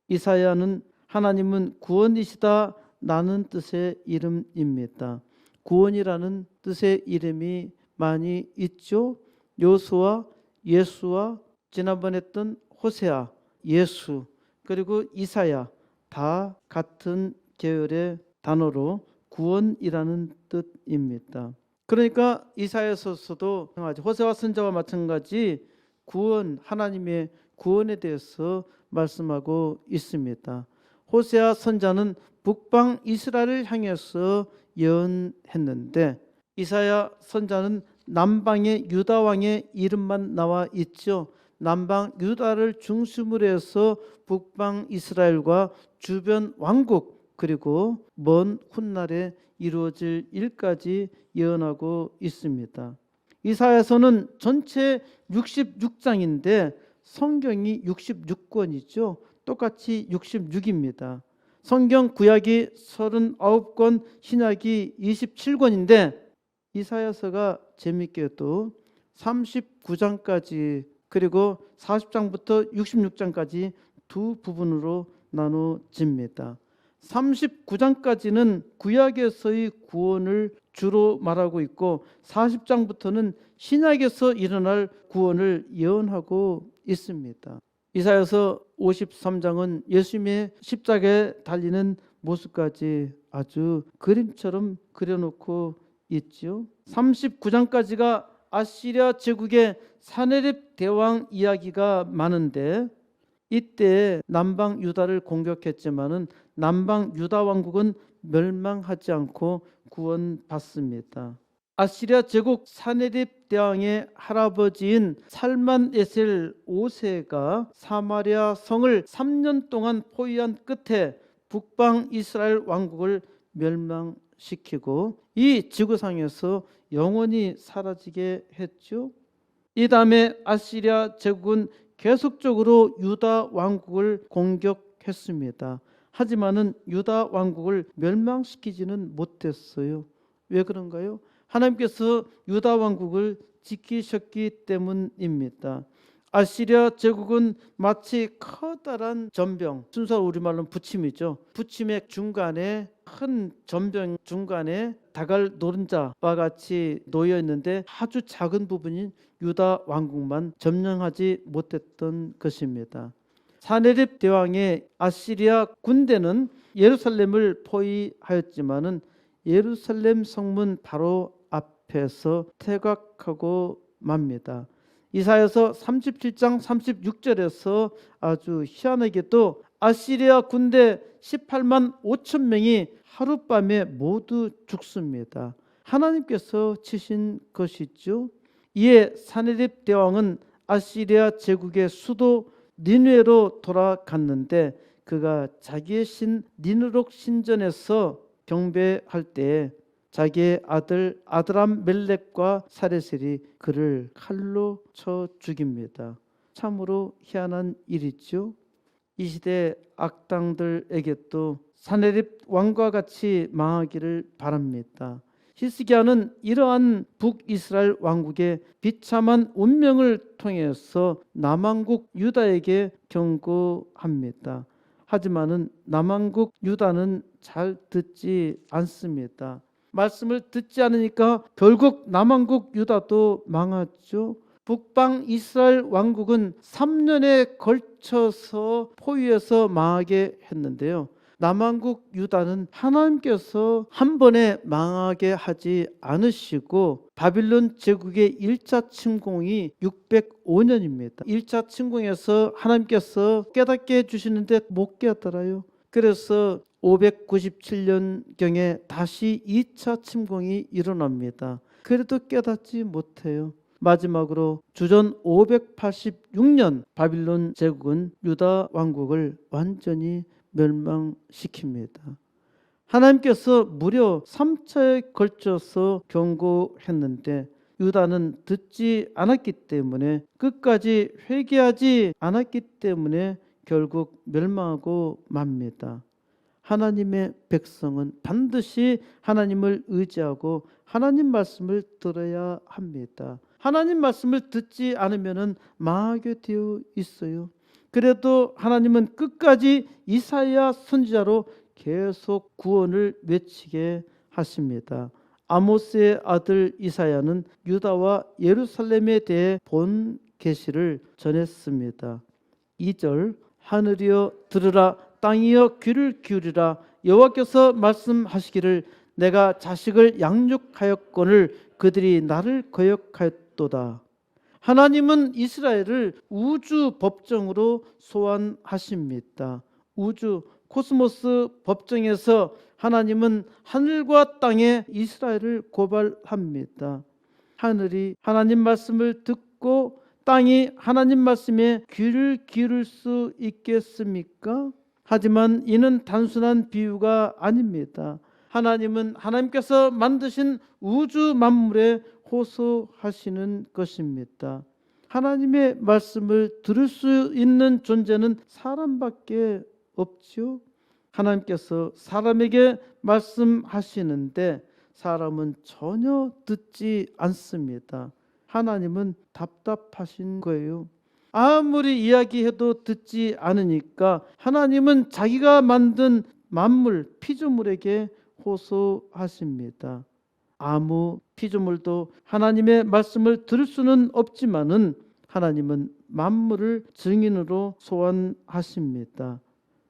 [SPEAKER 1] 이사야는 하나님은 구원이시다 라는 뜻의 이름입니다. 구원이라는 뜻의 이름이 많이 있죠. 요수와 예수와 지난번에 했던 호세아, 예수, 그리고 이사야 다 같은 계열의 단어로 구원이라는 뜻입니다. 그러니까 이사야서도 호세아 선지자와 마찬가지 구원, 하나님의 구원에 대해서 말씀하고 있습니다. 호세아 선지자는 북방 이스라엘을 향해서 예언했는데 이사야 선지자는 남방의 유다 왕의 이름만 나와 있죠. 남방 유다를 중심으로 해서 북방 이스라엘과 주변 왕국 그리고 먼 훗날에 이루어질 일까지 예언하고 있습니다. 이사야서는 전체 66장인데 성경이 66권이죠. 똑같이 66입니다. 성경 구약이 39권, 신약이 27권인데 이사야서가 재밌게도 39장까지 그리고 40장부터 66장까지 두 부분으로 나눠집니다. 39장까지는 구약에서의 구원을 주로 말하고 있고 40장부터는 신약에서 일어날 구원을 예언하고 있습니다. 이사야서 53장은 예수님의 십자가에 달리는 모습까지 아주 그림처럼 그려놓고 있죠. 39장까지가 아시리아 제국의 사네립 대왕 이야기가 많은데 이때 남방 유다를 공격했지만은 남방 유다 왕국은 멸망하지 않고 구원받습니다. 아시리아 제국 사네립 대왕의 할아버지인 살만에셀 5세가 사마리아 성을 3년 동안 포위한 끝에 북방 이스라엘 왕국을 멸망시키고 이 지구상에서 영원히 사라지게 했죠. 이 다음에 아시리아 제국은 계속적으로 유다 왕국을 공격했습니다. 하지만은 유다 왕국을 멸망시키지는 못했어요. 왜 그런가요? 하나님께서 유다 왕국을 지키셨기 때문입니다. 아시리아 제국은 마치 커다란 전병, 순서 우리말로는 부침이죠. 부침의 중간에 큰 전병 중간에 닭알 노른자와 같이 놓여 있는데 아주 작은 부분인 유다 왕국만 점령하지 못했던 것입니다. 사네립 대왕의 아시리아 군대는 예루살렘을 포위하였지만은 예루살렘 성문 바로 앞에서 퇴각하고 맙니다. 이사야서 37장 36절에서 아주 희한하게도 아시리아 군대 18만 5천 명이 하룻밤에 모두 죽습니다. 하나님께서 치신 것이죠. 이에 사네립 대왕은 아시리아 제국의 수도 니느웨로 돌아갔는데 그가 자기의 신 니느록 신전에서 경배할 때 자기의 아들 아드람멜렉과 사레셀이 그를 칼로 쳐 죽입니다. 참으로 희한한 일이죠. 이 시대 악당들에게도 사네립 왕과 같이 망하기를 바랍니다. 히스기야는 이러한 북이스라엘 왕국의 비참한 운명을 통해서 남왕국 유다에게 경고합니다. 하지만은 남왕국 유다는 잘 듣지 않습니다. 말씀을 듣지 않으니까 결국 남왕국 유다도 망하죠. 북방 이스라엘 왕국은 3년에 걸쳐서 포위해서 망하게 했는데요. 남왕국 유다는 하나님께서 한 번에 망하게 하지 않으시고 바빌론 제국의 1차 침공이 605년입니다. 1차 침공에서 하나님께서 깨닫게 해주시는데 못 깨닫더라요. 그래서 597년경에 다시 2차 침공이 일어납니다. 그래도 깨닫지 못해요. 마지막으로 주전 586년 바빌론 제국은 유다 왕국을 완전히 멸망시킵니다. 하나님께서 무려 3차에 걸쳐서 경고했는데 유다는 듣지 않았기 때문에, 끝까지 회개하지 않았기 때문에 결국 멸망하고 맙니다. 하나님의 백성은 반드시 하나님을 의지하고 하나님 말씀을 들어야 합니다. 하나님 말씀을 듣지 않으면 망하게 되어 있어요. 그래도 하나님은 끝까지 이사야 선지자로 계속 구원을 외치게 하십니다. 아모스의 아들 이사야는 유다와 예루살렘에 대해 본 계시를 전했습니다. 2절, 하늘이여 들으라, 땅이여 귀를 기울이라, 여호와께서 말씀하시기를 내가 자식을 양육하였거늘 그들이 나를 거역하였도다. 하나님은 이스라엘을 우주 법정으로 소환하십니다. 우주 코스모스 법정에서 하나님은 하늘과 땅에 이스라엘을 고발합니다. 하늘이 하나님 말씀을 듣고 땅이 하나님 말씀에 귀를 기울일 수 있겠습니까? 하지만 이는 단순한 비유가 아닙니다. 하나님은 하나님께서 만드신 우주 만물에 호소하시는 것입니다. 하나님의 말씀을 들을 수 있는 존재는 사람밖에 없죠. 하나님께서 사람에게 말씀하시는데 사람은 전혀 듣지 않습니다. 하나님은 답답하신 거예요. 아무리 이야기해도 듣지 않으니까 하나님은 자기가 만든 만물, 피조물에게 호소하십니다. 아무 피조물도 하나님의 말씀을 들을 수는 없지만은 하나님은 만물을 증인으로 소환하십니다.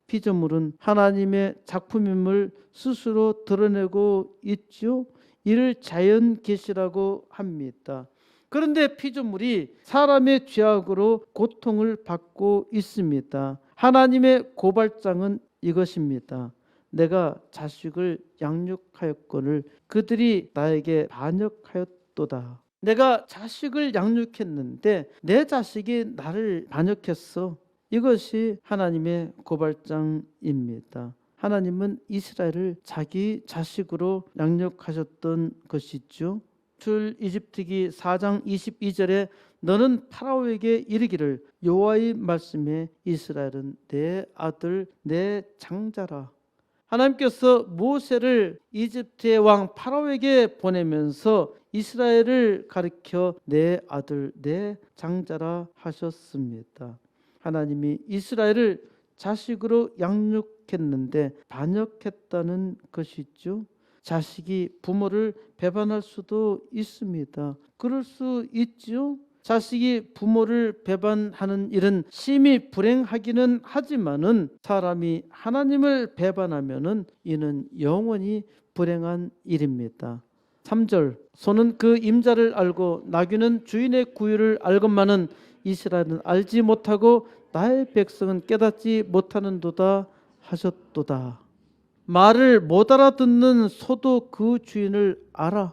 [SPEAKER 1] 피조물은 하나님의 작품임을 스스로 드러내고 있죠. 이를 자연 계시라고 합니다. 그런데 피조물이 사람의 죄악으로 고통을 받고 있습니다. 하나님의 고발장은 이것입니다. 내가 자식을 양육하였거늘 그들이 나에게 반역하였도다. 내가 자식을 양육했는데 내 자식이 나를 반역했어. 이것이 하나님의 고발장입니다. 하나님은 이스라엘을 자기 자식으로 양육하셨던 것이죠. 출이집트기 4장 22절에 너는 파라오에게 이르기를 여호와의 말씀에 이스라엘은 내 아들 내 장자라. 하나님께서 모세를 이집트의 왕 파라오에게 보내면서 이스라엘을 가리켜 내 아들 내 장자라 하셨습니다. 하나님이 이스라엘을 자식으로 양육했는데 반역했다는 것이죠. 자식이 부모를 배반할 수도 있습니다. 그럴 수 있죠. 자식이 부모를 배반하는 일은 심히 불행하기는 하지만은 사람이 하나님을 배반하면은 이는 영원히 불행한 일입니다. 3절, 소는 그 임자를 알고 나귀는 주인의 구유를 알건만은 이스라엘은 알지 못하고 나의 백성은 깨닫지 못하는도다 하셨도다. 말을 못 알아듣는 소도 그 주인을 알아.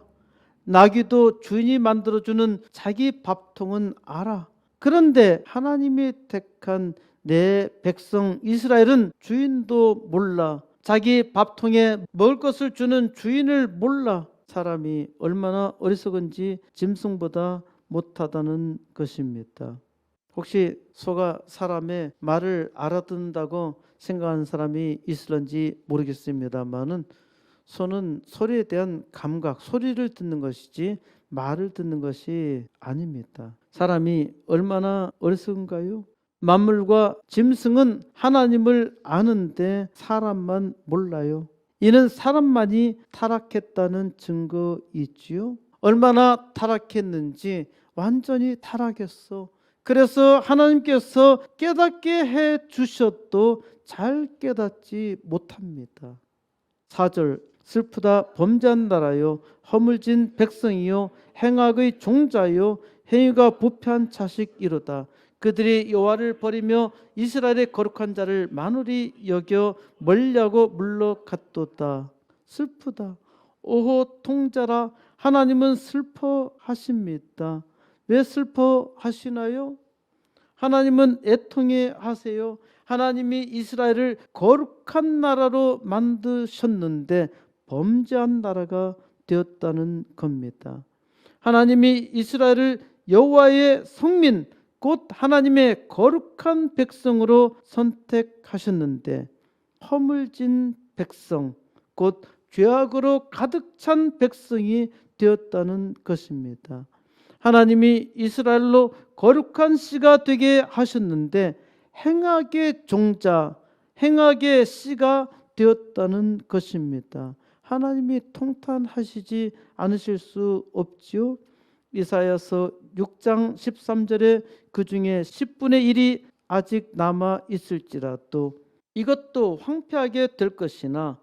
[SPEAKER 1] 나귀도 주인이 만들어주는 자기 밥통은 알아. 그런데 하나님이 택한 내 백성 이스라엘은 주인도 몰라. 자기 밥통에 먹을 것을 주는 주인을 몰라. 사람이 얼마나 어리석은지 짐승보다 못하다는 것입니다. 혹시 소가 사람의 말을 알아듣는다고 생각하는 사람이 있을런지 모르겠습니다만은 소는 소리에 대한 감각, 소리를 듣는 것이지 말을 듣는 것이 아닙니다. 사람이 얼마나 어리석은가요? 만물과 짐승은 하나님을 아는데 사람만 몰라요. 이는 사람만이 타락했다는 증거이지요. 얼마나 타락했는지 완전히 타락했어. 그래서 하나님께서 깨닫게 해 주셔도 잘 깨닫지 못합니다. 4절 슬프다 범죄한 나라요 허물진 백성이요 행악의 종자요 행위가 부패한 자식이로다. 그들이 여호와를 버리며 이스라엘의 거룩한 자를 만홀히 여겨 멀리하고 물러갔도다. 슬프다. 오호 통자라. 하나님은 슬퍼하십니다. 왜 슬퍼하시나요? 하나님은 애통해 하세요. 하나님이 이스라엘을 거룩한 나라로 만드셨는데 범죄한 나라가 되었다는 겁니다. 하나님이 이스라엘을 여호와의 성민 곧 하나님의 거룩한 백성으로 선택하셨는데 허물진 백성 곧 죄악으로 가득 찬 백성이 되었다는 것입니다. 하나님이 이스라엘로 거룩한 씨가 되게 하셨는데 행악의 종자, 행악의 씨가 되었다는 것입니다. 하나님이 통탄하시지 않으실 수 없지요. 이사야서 6장 13절에 그 중에 10분의 1이 아직 남아 있을지라도 이것도 황폐하게 될 것이나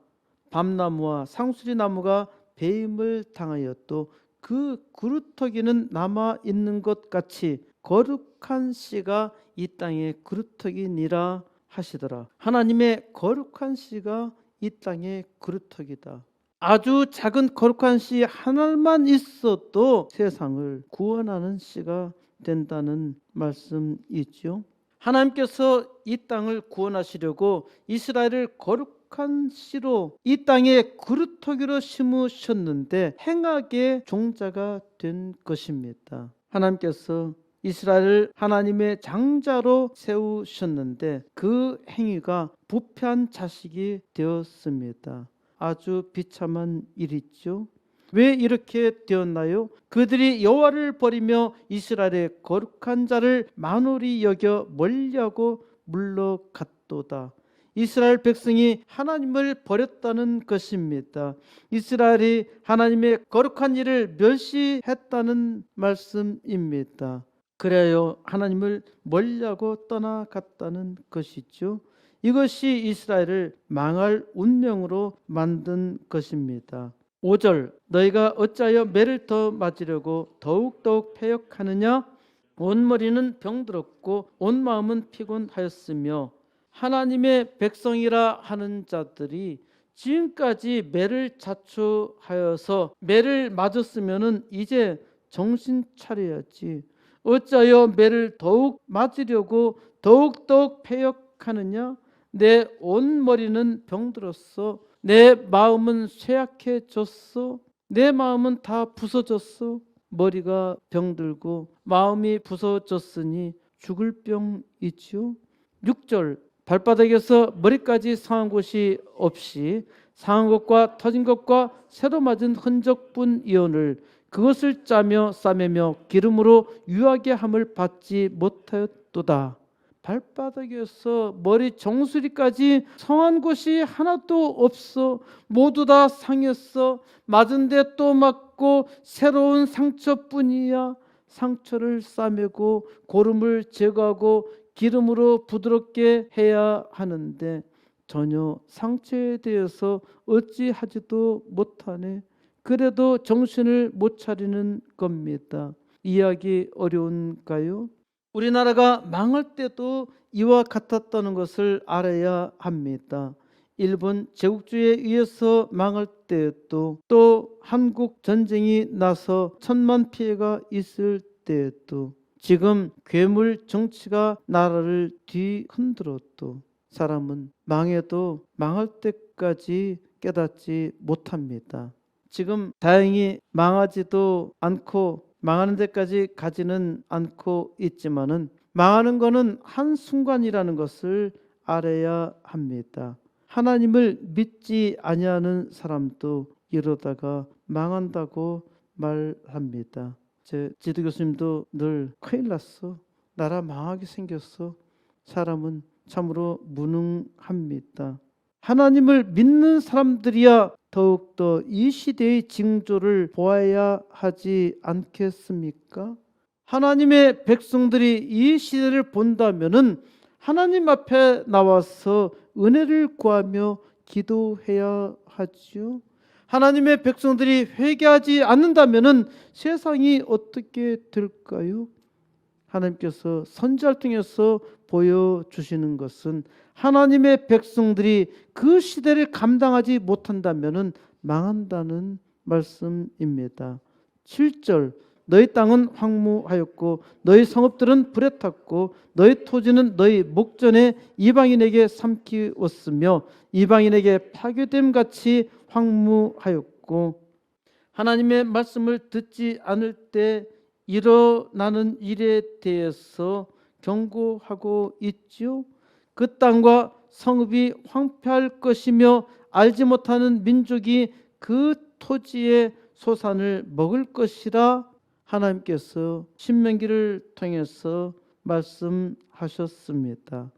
[SPEAKER 1] 밤나무와 상수리나무가 배임을 당하여도 그 그루터기는 남아 있는 것 같이 거룩한 씨가 이 땅에 그루터기니라 하시더라. 하나님의 거룩한 씨가 이 땅의 그루터기다. 아주 작은 거룩한 씨 하나만 있어도 세상을 구원하는 씨가 된다는 말씀이죠. 하나님께서 이 땅을 구원하시려고 이스라엘을 거룩한 씨로 이 땅에 그루터기로 심으셨는데 행악의 종자가 된 것입니다. 하나님께서 이스라엘을 하나님의 장자로 세우셨는데 그 행위가 부패한 자식이 되었습니다. 아주 비참한 일이죠. 왜 이렇게 되었나요? 그들이 여호와를 버리며 이스라엘의 거룩한 자를 만홀히 여겨 멀리하고 물러갔도다. 이스라엘 백성이 하나님을 버렸다는 것입니다. 이스라엘이 하나님의 거룩한 일을 멸시했다는 말씀입니다. 그래요 하나님을 멀리하고 떠나갔다는 것이죠. 이것이 이스라엘을 망할 운명으로 만든 것입니다. 5절 너희가 어찌하여 매를 더 맞으려고 더욱더욱 패역하느냐? 온 머리는 병들었고 온 마음은 피곤하였으며 하나님의 백성이라 하는 자들이 지금까지 매를 자초하여서 매를 맞았으면 이제 정신 차려야지. 어찌하여 매를 더욱 맞으려고 더욱더욱 패역하느냐? 내 온 머리는 병들었어. 내 마음은 쇠약해졌어. 내 마음은 다 부서졌어. 머리가 병들고 마음이 부서졌으니 죽을 병이지요. 6절 발바닥에서 머리까지 상한 곳이 없이 상한 것과 터진 것과 새로 맞은 흔적뿐이오늘 그것을 짜며 싸매며 기름으로 유하게 함을 받지 못하였도다. 발바닥에서 머리 정수리까지 성한 곳이 하나도 없어. 모두 다 상했어. 맞은데 또 맞고 새로운 상처뿐이야. 상처를 싸매고 고름을 제거하고 기름으로 부드럽게 해야 하는데 전혀 상처에 대해서 어찌하지도 못하네. 그래도 정신을 못 차리는 겁니다. 이해하기 어려운가요? 우리나라가 망할 때도 이와 같았다는 것을 알아야 합니다. 일본 제국주의에 의해서 망할 때에도 또 한국 전쟁이 나서 천만 피해가 있을 때에도 지금 괴물 정치가 나라를 뒤흔들어도 사람은 망해도 망할 때까지 깨닫지 못합니다. 지금 다행히 망하지도 않고 망하는 데까지 가지는 않고 있지만은 망하는 것은 한순간이라는 것을 알아야 합니다. 하나님을 믿지 아니하는 사람도 이러다가 망한다고 말합니다. 제 지도 교수님도 늘 큰일 났어, 나라 망하게 생겼어, 사람은 참으로 무능합니다. 하나님을 믿는 사람들이야 더욱더 이 시대의 징조를 보아야 하지 않겠습니까? 하나님의 백성들이 이 시대를 본다면은 하나님 앞에 나와서 은혜를 구하며 기도해야 하지요. 하나님의 백성들이 회개하지 않는다면은 세상이 어떻게 될까요? 하나님께서 선지자를 통해서 보여주시는 것은 하나님의 백성들이 그 시대를 감당하지 못한다면은 망한다는 말씀입니다. 7절, 너희 땅은 황무하였고 너희 성읍들은 불에 탔고 너희 토지는 너희 목전에 이방인에게 삼키웠으며 이방인에게 파괴됨 같이 황무하였고. 하나님의 말씀을 듣지 않을 때 일어나는 일에 대해서 경고하고 있지요. 그 땅과 성읍이 황폐할 것이며 알지 못하는 민족이 그 토지의 소산을 먹을 것이라 하나님께서 신명기를 통해서 말씀하셨습니다.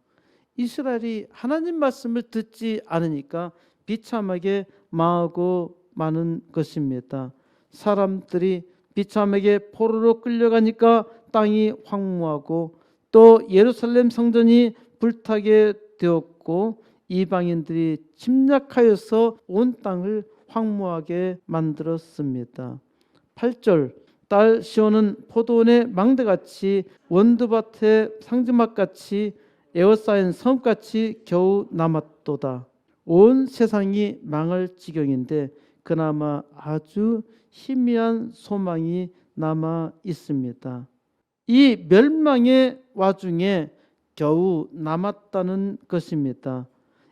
[SPEAKER 1] 이스라엘이 하나님 말씀을 듣지 않으니까 비참하게 망하고 마는 것입니다. 사람들이 비참하게 포로로 끌려가니까 땅이 황무하고 또 예루살렘 성전이 불타게 되었고 이방인들이 침략하여서 온 땅을 황무하게 만들었습니다. 8절, 딸 시온은 포도원의 망대같이 원두밭의 상즈막같이 에워싸인 섬같이 겨우 남았도다. 온 세상이 망할 지경인데 그나마 아주 희미한 소망이 남아 있습니다. 이 멸망의 와중에 겨우 남았다는 것입니다.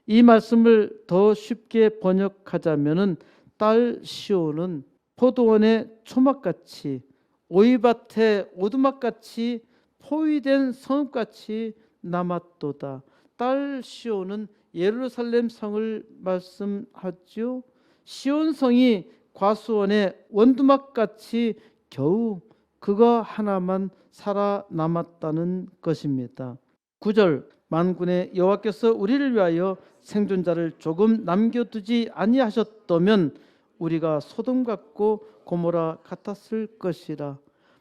[SPEAKER 1] 이 말씀을 더 쉽게 번역하자면은 딸 시온은 포도원의 초막같이 오이밭의 오두막같이 포위된 성읍같이 남았도다. 딸 시온은 예루살렘 성을 말씀하죠. 시온성이 과수원의 원두막같이 겨우 그거 하나만 살아남았다는 것입니다. 9절, 만군의 여호와께서 우리를 위하여 생존자를 조금 남겨두지 아니하셨다면 우리가 소돔 같고 고모라 같았을 것이라.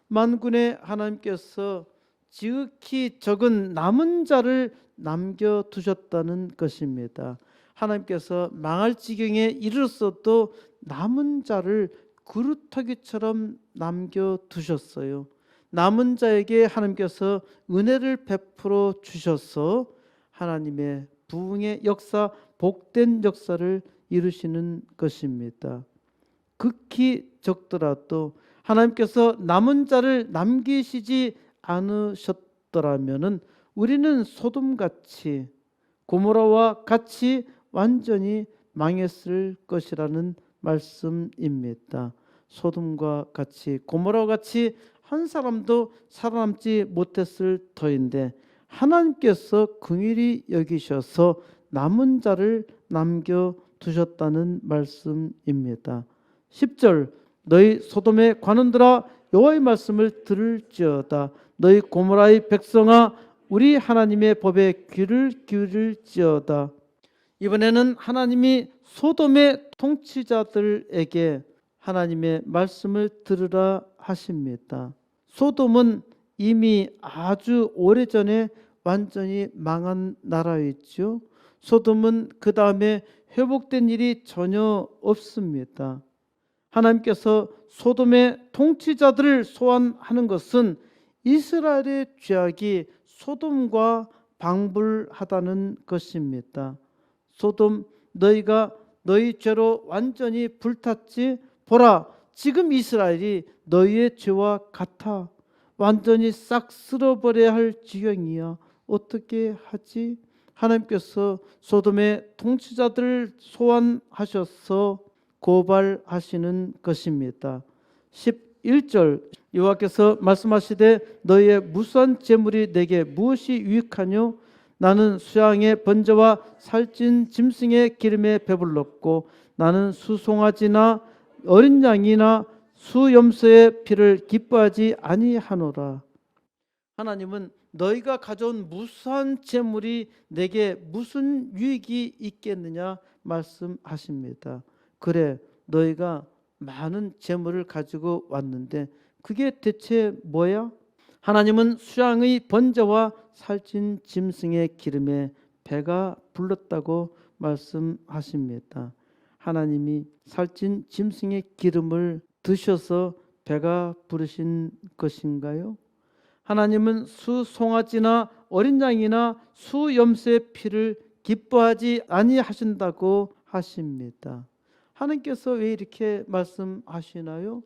[SPEAKER 1] 만군의 하나님께서 지극히 적은 남은 자를 남겨두셨다는 것입니다. 하나님께서 망할 지경에 이르렀어도 남은 자를 그루터기처럼 남겨두셨어요. 남은 자에게 하나님께서 은혜를 베풀어 주셔서 하나님의 부흥의 역사, 복된 역사를 이루시는 것입니다. 극히 적더라도 하나님께서 남은 자를 남기시지 않으셨더라면은 우리는 소돔같이 고모라와 같이 완전히 망했을 것이라는 말씀입니다. 소돔과 같이 고모라와 같이 한 사람도 살아남지 못했을 터인데 하나님께서 긍휼히 여기셔서 남은 자를 남겨두셨다는 말씀입니다. 10절, 너희 소돔의 관원들아 여호와의 말씀을 들을지어다. 너희 고모라의 백성아 우리 하나님의 법에 귀를 기울일지어다. 이번에는 하나님이 소돔의 통치자들에게 하나님의 말씀을 들으라 하십니다. 소돔은 이미 아주 오래전에 완전히 망한 나라였죠. 소돔은 그 다음에 회복된 일이 전혀 없습니다. 하나님께서 소돔의 통치자들을 소환하는 것은 이스라엘의 죄악이 소돔과 방불하다는 것입니다. 소돔, 너희가 너희 죄로 완전히 불탔지? 보라, 지금 이스라엘이 너희의 죄와 같아. 완전히 싹 쓸어버려야 할 지경이야. 어떻게 하지? 하나님께서 소돔의 통치자들을 소환하셔서 고발하시는 것입니다. 11절, 여호와께서 말씀하시되 너희의 무수한 재물이 내게 무엇이 유익하뇨? 나는 수양의 번제와 살찐 짐승의 기름에 배불렀고 나는 수송아지나 어린 양이나 수염소의 피를 기뻐하지 아니하노라. 하나님은 너희가 가져온 무수한 재물이 내게 무슨 유익이 있겠느냐 말씀하십니다. 그래, 너희가 많은 재물을 가지고 왔는데 그게 대체 뭐야? 하나님은 수양의 번제와 살찐 짐승의 기름에 배가 불렀다고 말씀하십니다. 하나님이 살찐 짐승의 기름을 드셔서 배가 부르신 것인가요? 하나님은 수송아지나 어린 양이나 수염소의 피를 기뻐하지 아니하신다고 하십니다. 하나님께서 왜 이렇게 말씀하시나요?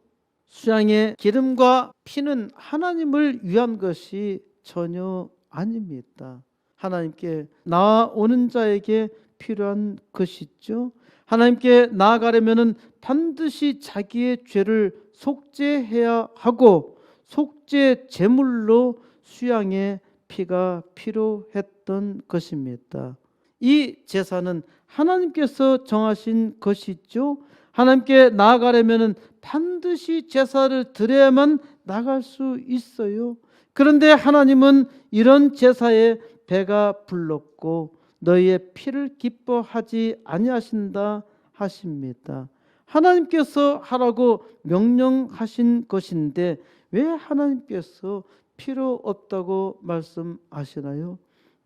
[SPEAKER 1] 수양의 기름과 피는 하나님을 위한 것이 전혀 아닙니다. 하나님께 나아오는 자에게 필요한 것이죠. 하나님께 나아가려면 반드시 자기의 죄를 속죄해야 하고 속죄 제물로 수양의 피가 필요했던 것입니다. 이 제사는 하나님께서 정하신 것이죠. 하나님께 나아가려면 반드시 제사를 드려야만 나갈 수 있어요. 그런데 하나님은 이런 제사에 배가 불렀고 너희의 피를 기뻐하지 아니하신다 하십니다. 하나님께서 하라고 명령하신 것인데 왜 하나님께서 필요 없다고 말씀하시나요?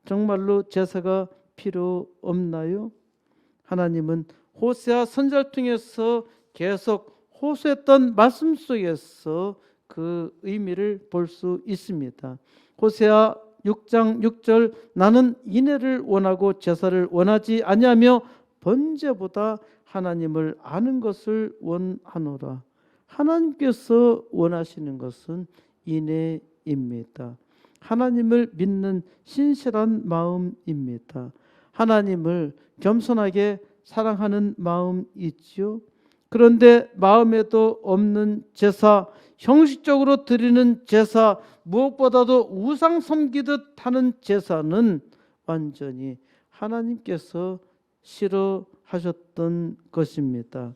[SPEAKER 1] 정말로 제사가 필요 없나요? 하나님은 호세아 선지자를 통해서 계속 호소했던 말씀 속에서 그 의미를 볼 수 있습니다. 호세아 6장 6절 나는 인애를 원하고 제사를 원하지 아니하며 번제보다 하나님을 아는 것을 원하노라. 하나님께서 원하시는 것은 인애입니다. 하나님을 믿는 신실한 마음입니다. 하나님을 겸손하게 사랑하는 마음이지요. 그런데 마음에도 없는 제사, 형식적으로 드리는 제사, 무엇보다도 우상 섬기듯 하는 제사는 완전히 하나님께서 싫어하셨던 것입니다.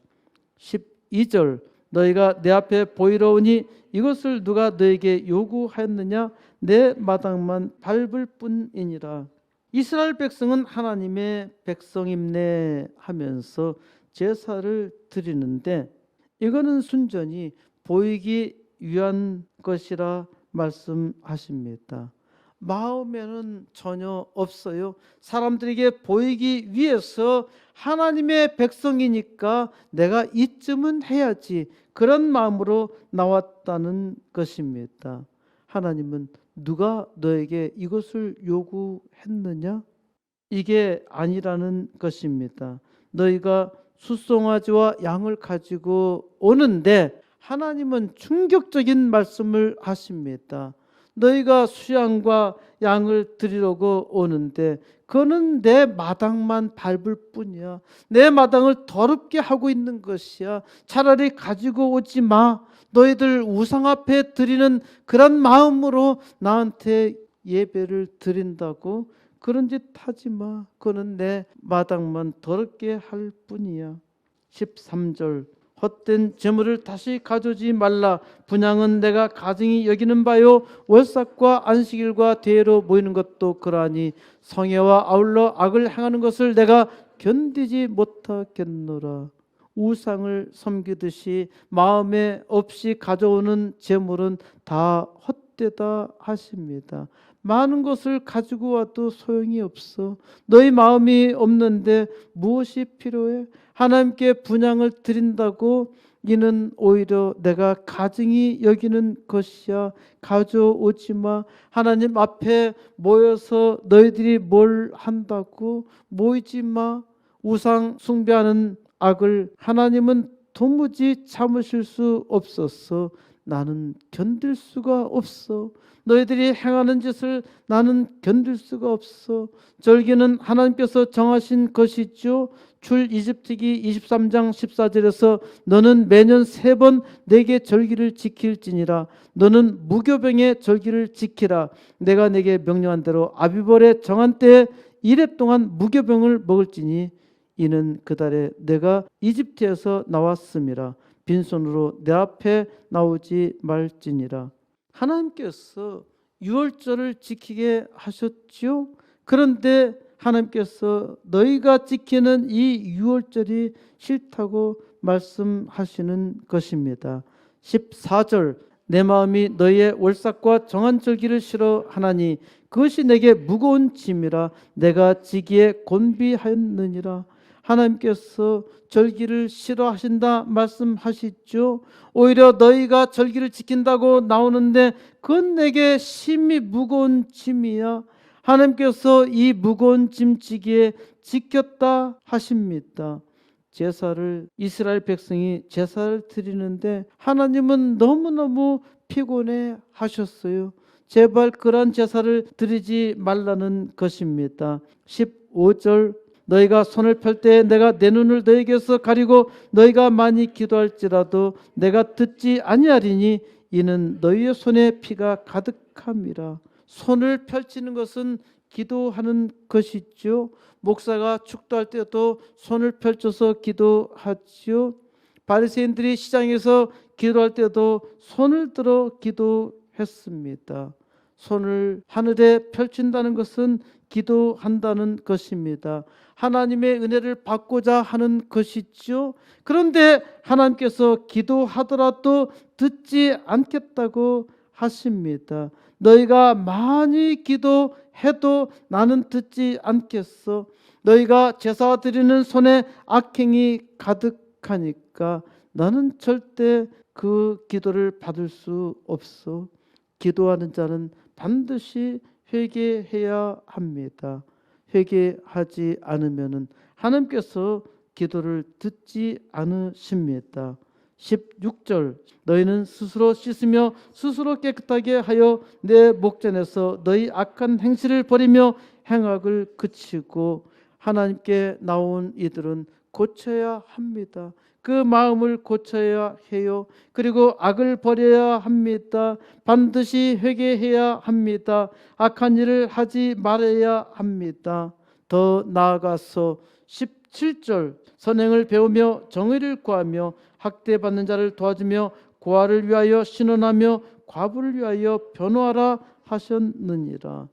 [SPEAKER 1] 12절 너희가 내 앞에 보이러 오니 이것을 누가 너에게 요구하였느냐? 내 마당만 밟을 뿐이니라. 이스라엘 백성은 하나님의 백성임내 하면서 제사를 드리는데 이거는 순전히 보이기 위한 것이라 말씀하십니다. 마음에는 전혀 없어요. 사람들에게 보이기 위해서 하나님의 백성이니까 내가 이쯤은 해야지 그런 마음으로 나왔다는 것입니다. 하나님은 누가 너에게 이것을 요구했느냐? 이게 아니라는 것입니다. 너희가 수송아지와 양을 가지고 오는데 하나님은 충격적인 말씀을 하십니다. 너희가 수양과 양을 드리려고 오는데 그거는 내 마당만 밟을 뿐이야. 내 마당을 더럽게 하고 있는 것이야. 차라리 가지고 오지 마. 너희들 우상 앞에 드리는 그런 마음으로 나한테 예배를 드린다고 그런 짓 하지 마. 그거는 내 마당만 더럽게 할 뿐이야. 13절 헛된 재물을 다시 가져오지 말라. 분향은 내가 가증히 여기는 바요 월삭과 안식일과 대회로 모이는 것도 그러하니 성회와 아울러 악을 행하는 것을 내가 견디지 못하겠노라. 우상을 섬기듯이 마음에 없이 가져오는 재물은 다 헛되다 하십니다. 많은 것을 가지고 와도 소용이 없어. 너희 마음이 없는데 무엇이 필요해? 하나님께 분향을 드린다고 이는 오히려 내가 가증히 여기는 것이야. 가져오지 마. 하나님 앞에 모여서 너희들이 뭘 한다고? 모이지 마. 우상 숭배하는 악을 하나님은 도무지 참으실 수 없어서 나는 견딜 수가 없어. 너희들이 행하는 짓을 나는 견딜 수가 없어. 절기는 하나님께서 정하신 것이죠. 출이집기기 23장 14절에서 너는 매년 3번 내게 절기를 지킬지니라. 너는 무교병의 절기를 지키라. 내가 내게 명령한 대로 아비벌의 정한 때에 이래 동안 무교병을 먹을지니 이는 그 달에 내가 이집트에서 나왔음이라. 빈손으로 내 앞에 나오지 말지니라. 하나님께서 유월절을 지키게 하셨지요. 그런데 하나님께서 너희가 지키는 이 유월절이 싫다고 말씀하시는 것입니다. 14절 내 마음이 너희의 월삭과 정한 절기를 싫어하나니 그것이 내게 무거운 짐이라 내가 지기에 곤비하였느니라. 하나님께서 절기를 싫어하신다 말씀하시죠. 오히려 너희가 절기를 지킨다고 나오는데 그건 내게 심히 무거운 짐이야. 하나님께서 이 무거운 짐지기에 지켰다 하십니다. 제사를 이스라엘 백성이 제사를 드리는데 하나님은 너무너무 피곤해 하셨어요. 제발 그런 제사를 드리지 말라는 것입니다. 15절 너희가 손을 펼 때 내가 내 눈을 너희에게서 가리고 너희가 많이 기도할지라도 내가 듣지 아니하리니 이는 너희의 손에 피가 가득함이라. 손을 펼치는 것은 기도하는 것이죠. 목사가 축도할 때도 손을 펼쳐서 기도하지요. 바리새인들이 시장에서 기도할 때도 손을 들어 기도했습니다. 손을 하늘에 펼친다는 것은 기도한다는 것입니다. 하나님의 은혜를 받고자 하는 것이죠. 그런데 하나님께서 기도하더라도 듣지 않겠다고 하십니다. 너희가 많이 기도해도 나는 듣지 않겠어. 너희가 제사 드리는 손에 악행이 가득하니까 나는 절대 그 기도를 받을 수 없어. 기도하는 자는 반드시 회개해야 합니다. 회개하지 않으면 하나님께서 기도를 듣지 않으십니다. 16절 너희는 스스로 씻으며 스스로 깨끗하게 하여 내 목전에서 너희 악한 행실을 버리며 행악을 그치고 하나님께 나온 이들은 고쳐야 합니다. 그 마음을 고쳐야 해요. 그리고 악을 버려야 합니다. 반드시 회개해야 합니다. 악한 일을 하지 말아야 합니다. 더 나아가서 17절 선행을 배우며 정의를 구하며 학대받는 자를 도와주며 고아를 위하여 신원하며 과부를 위하여 변호하라 하셨느니라.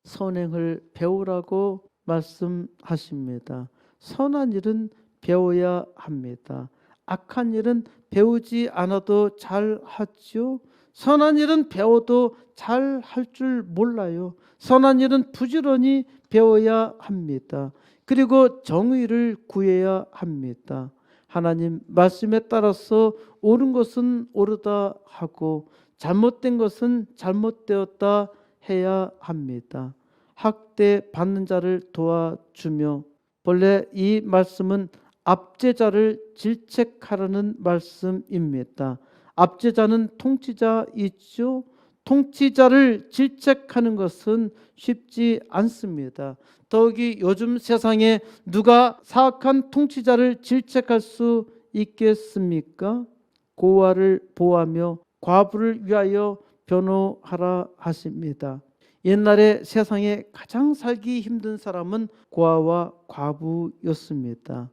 [SPEAKER 1] 선행을 배우라고 말씀하십니다. 선한 일은 배워야 합니다. 악한 일은 배우지 않아도 잘 하죠. 선한 일은 배워도 잘 할 줄 몰라요. 선한 일은 부지런히 배워야 합니다. 그리고 정의를 구해야 합니다. 하나님 말씀에 따라서 옳은 것은 옳다 하고 잘못된 것은 잘못되었다 해야 합니다. 학대 받는 자를 도와주며 본래 이 말씀은 압제자를 질책하라는 말씀입니다. 압제자는 통치자이죠. 통치자를 질책하는 것은 쉽지 않습니다. 더욱이 요즘 세상에 누가 사악한 통치자를 질책할 수 있겠습니까? 고아를 보호하며 과부를 위하여 변호하라 하십니다. 옛날에 세상에 가장 살기 힘든 사람은 고아와 과부였습니다.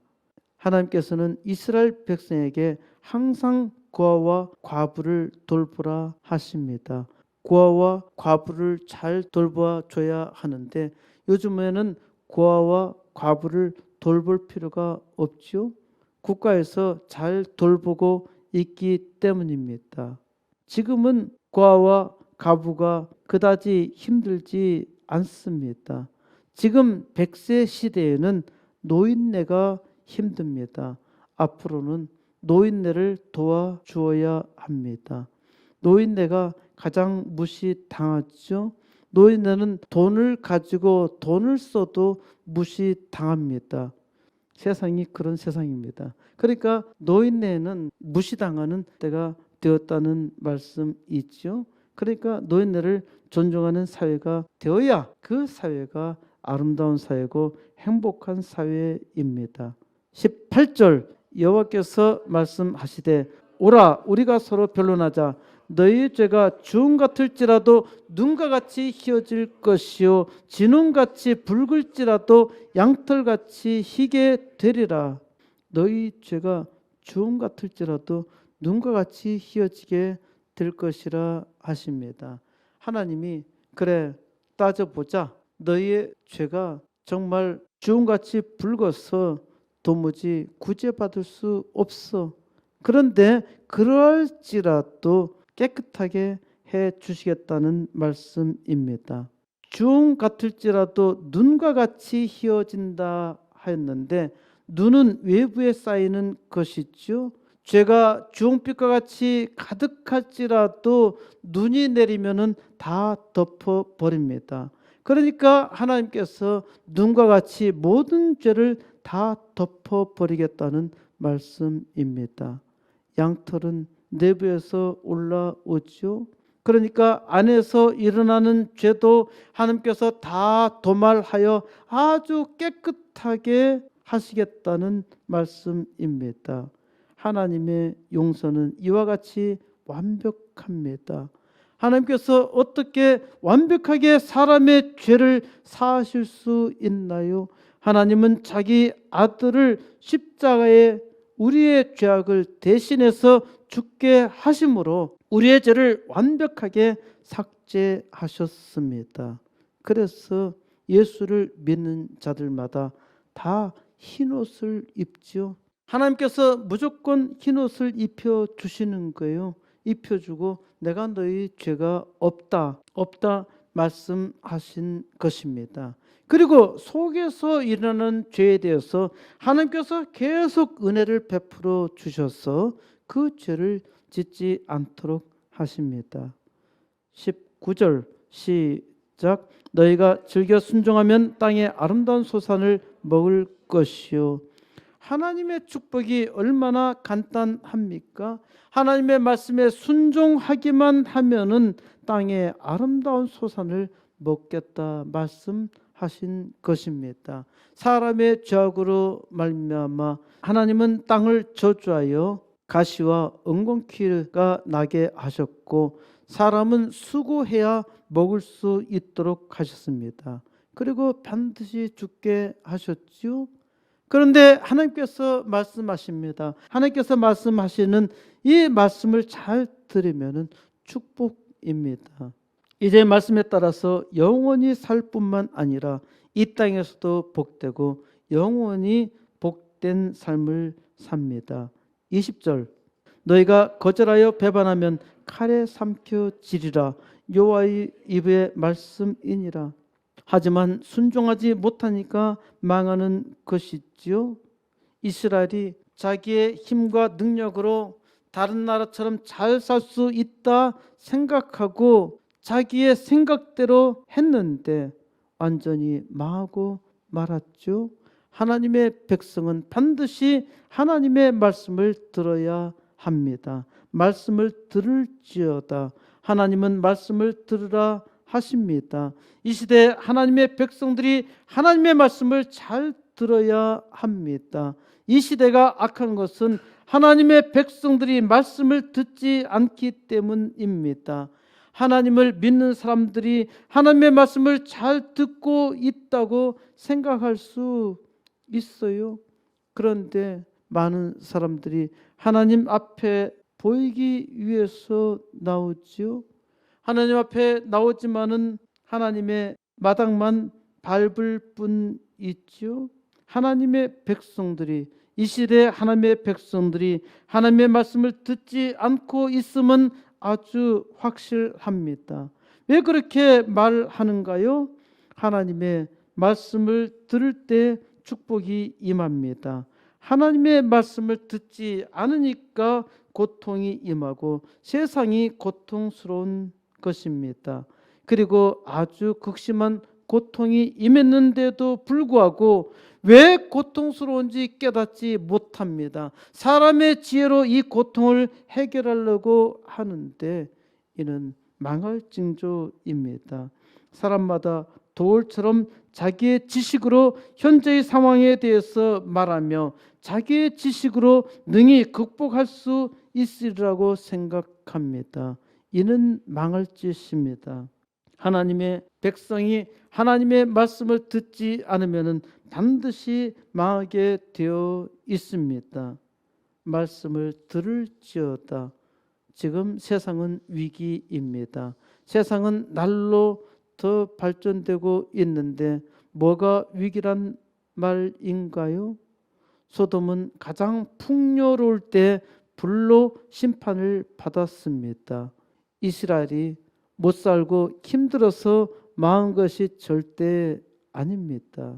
[SPEAKER 1] 하나님께서는 이스라엘 백성에게 항상 고아와 과부를 돌보라 하십니다. 고아와 과부를 잘 돌봐줘야 하는데 요즘에는 고아와 과부를 돌볼 필요가 없죠. 국가에서 잘 돌보고 있기 때문입니다. 지금은 고아와 과부가 그다지 힘들지 않습니다. 지금 100세 시대에는 노인네가 힘듭니다. 앞으로는 노인네를 도와주어야 합니다. 노인네가 가장 무시당하죠. 노인네는 돈을 가지고 돈을 써도 무시당합니다. 세상이 그런 세상입니다. 그러니까 노인네는 무시당하는 때가 되었다는 말씀이죠. 그러니까 노인네를 존중하는 사회가 되어야 그 사회가 아름다운 사회고 행복한 사회입니다. 18절 여호와께서 말씀하시되 오라 우리가 서로 변론하자. 너희 죄가 주홍 같을지라도 눈과 같이 희어질 것이요 진홍같이 붉을지라도 양털같이 희게 되리라. 너희 죄가 주홍 같을지라도 눈과 같이 희어지게 될 것이라 하십니다. 하나님이 그래 따져보자. 너희의 죄가 정말 주홍같이 붉어서 도무지 구제받을 수 없어. 그런데 그럴지라도 깨끗하게 해 주시겠다는 말씀입니다. 주홍 같을지라도 눈과 같이 희어진다 하였는데 눈은 외부에 쌓이는 것이죠. 죄가 주홍빛과 같이 가득할지라도 눈이 내리면은 다 덮어 버립니다. 그러니까 하나님께서 눈과 같이 모든 죄를 다 덮어 버리겠다는 말씀입니다. 양털은 내부에서 올라오죠. 그러니까 안에서 일어나는 죄도 하나님께서 다 도말하여 아주 깨끗하게 하시겠다는 말씀입니다. 하나님의 용서는 이와 같이 완벽합니다. 하나님께서 어떻게 완벽하게 사람의 죄를 사하실 수 있나요? 하나님은 자기 아들을 십자가에 우리의 죄악을 대신해서 죽게 하심으로 우리의 죄를 완벽하게 삭제하셨습니다. 그래서 예수를 믿는 자들마다 다 흰옷을 입지요. 하나님께서 무조건 흰옷을 입혀주시는 거예요. 입혀주고 내가 너희 죄가 없다 말씀하신 것입니다. 그리고 속에서 일어나는 죄에 대해서 하나님께서 계속 은혜를 베풀어 주셔서 그 죄를 짓지 않도록 하십니다. 19절 시작. 너희가 즐겨 순종하면 땅의 아름다운 소산을 먹을 것이요. 하나님의 축복이 얼마나 간단합니까? 하나님의 말씀에 순종하기만 하면은 땅의 아름다운 소산을 먹겠다 말씀하신 것입니다. 사람의 죄악으로 말미암아 하나님은 땅을 저주하여 가시와 엉겅퀴가 나게 하셨고 사람은 수고해야 먹을 수 있도록 하셨습니다. 그리고 반드시 죽게 하셨지요. 그런데 하나님께서 말씀하십니다. 하나님께서 말씀하시는 이 말씀을 잘 들으면 축복입니다. 이제 말씀에 따라서 영원히 살 뿐만 아니라 이 땅에서도 복되고 영원히 복된 삶을 삽니다. 20절 너희가 거절하여 배반하면 칼에 삼켜지리라. 여호와의 입의 말씀이니라. 하지만 순종하지 못하니까 망하는 것이지요. 이스라엘이 자기의 힘과 능력으로 다른 나라처럼 잘 살 수 있다 생각하고 자기의 생각대로 했는데 완전히 망하고 말았죠. 하나님의 백성은 반드시 하나님의 말씀을 들어야 합니다. 말씀을 들을지어다. 하나님은 말씀을 들으라 하십니다. 이 시대 하나님의 백성들이 하나님의 말씀을 잘 들어야 합니다. 이 시대가 악한 것은 하나님의 백성들이 말씀을 듣지 않기 때문입니다. 하나님을 믿는 사람들이 하나님의 말씀을 잘 듣고 있다고 생각할 수 있어요. 그런데 많은 사람들이 하나님 앞에 보이기 위해서 나오지요. 하나님 앞에 나오지만은 하나님의 마당만 밟을 뿐 있지요. 하나님의 백성들이 이 시대 하나님의 백성들이 하나님의 말씀을 듣지 않고 있음은 아주 확실합니다. 왜 그렇게 말하는가요? 하나님의 말씀을 들을 때 축복이 임합니다. 하나님의 말씀을 듣지 않으니까 고통이 임하고 세상이 고통스러운 것입니다. 그리고 아주 극심한 고통이 임했는데도 불구하고 왜 고통스러운지 깨닫지 못합니다. 사람의 지혜로 이 고통을 해결하려고 하는데 이는 망할 징조입니다. 사람마다 돌처럼 자기의 지식으로 현재의 상황에 대해서 말하며 자기의 지식으로 능히 극복할 수 있으리라고 생각합니다. 이는 망할 짓입니다. 하나님의 백성이 하나님의 말씀을 듣지 않으면 반드시 망하게 되어 있습니다. 말씀을 들을지어다. 지금 세상은 위기입니다. 세상은 날로 더 발전되고 있는데 뭐가 위기란 말인가요? 소돔은 가장 풍요로울 때 불로 심판을 받았습니다. 이스라엘이 못 살고 힘들어서 망한 것이 절대 아닙니다.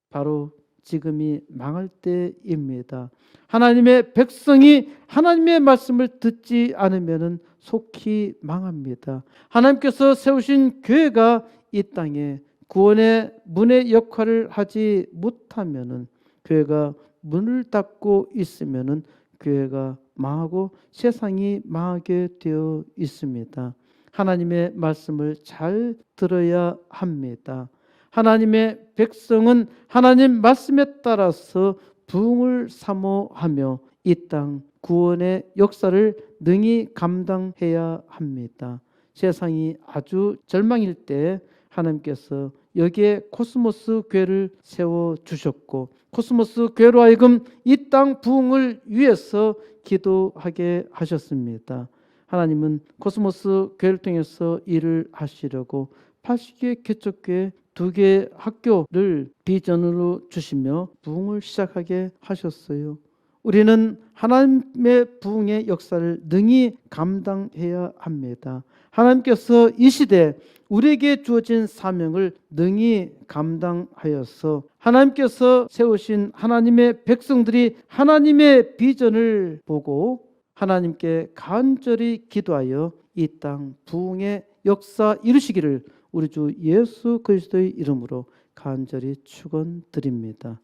[SPEAKER 1] 바로 지금이 망할 때입니다. 하나님의 백성이 하나님의 말씀을 듣지 않으면 속히 망합니다. 하나님께서 세우신 교회가 이 땅에 구원의 문의 역할을 하지 못하면, 교회가 문을 닫고 있으면 교회가 망하고 세상이 망하게 되어 있습니다. 하나님의 말씀을 잘 들어야 합니다. 하나님의 백성은 하나님 말씀에 따라서 부흥을 사모하며 이 땅 구원의 역사를 능히 감당해야 합니다. 세상이 아주 절망일 때 하나님께서 여기에 코스모스 교회를 세워주셨고, 코스모스 교회로 하여금 이 땅 부흥을 위해서 기도하게 하셨습니다. 하나님은 코스모스 교회를 통해서 일을 하시려고 80개 개척교회 2개 학교를 비전으로 주시며 부흥을 시작하게 하셨어요. 우리는 하나님의 부흥의 역사를 능히 감당해야 합니다. 하나님께서 이 시대 우리에게 주어진 사명을 능히 감당하여서 하나님께서 세우신 하나님의 백성들이 하나님의 비전을 보고 하나님께 간절히 기도하여 이 땅 부흥의 역사 이루시기를 우리 주 예수 그리스도의 이름으로 간절히 축원드립니다.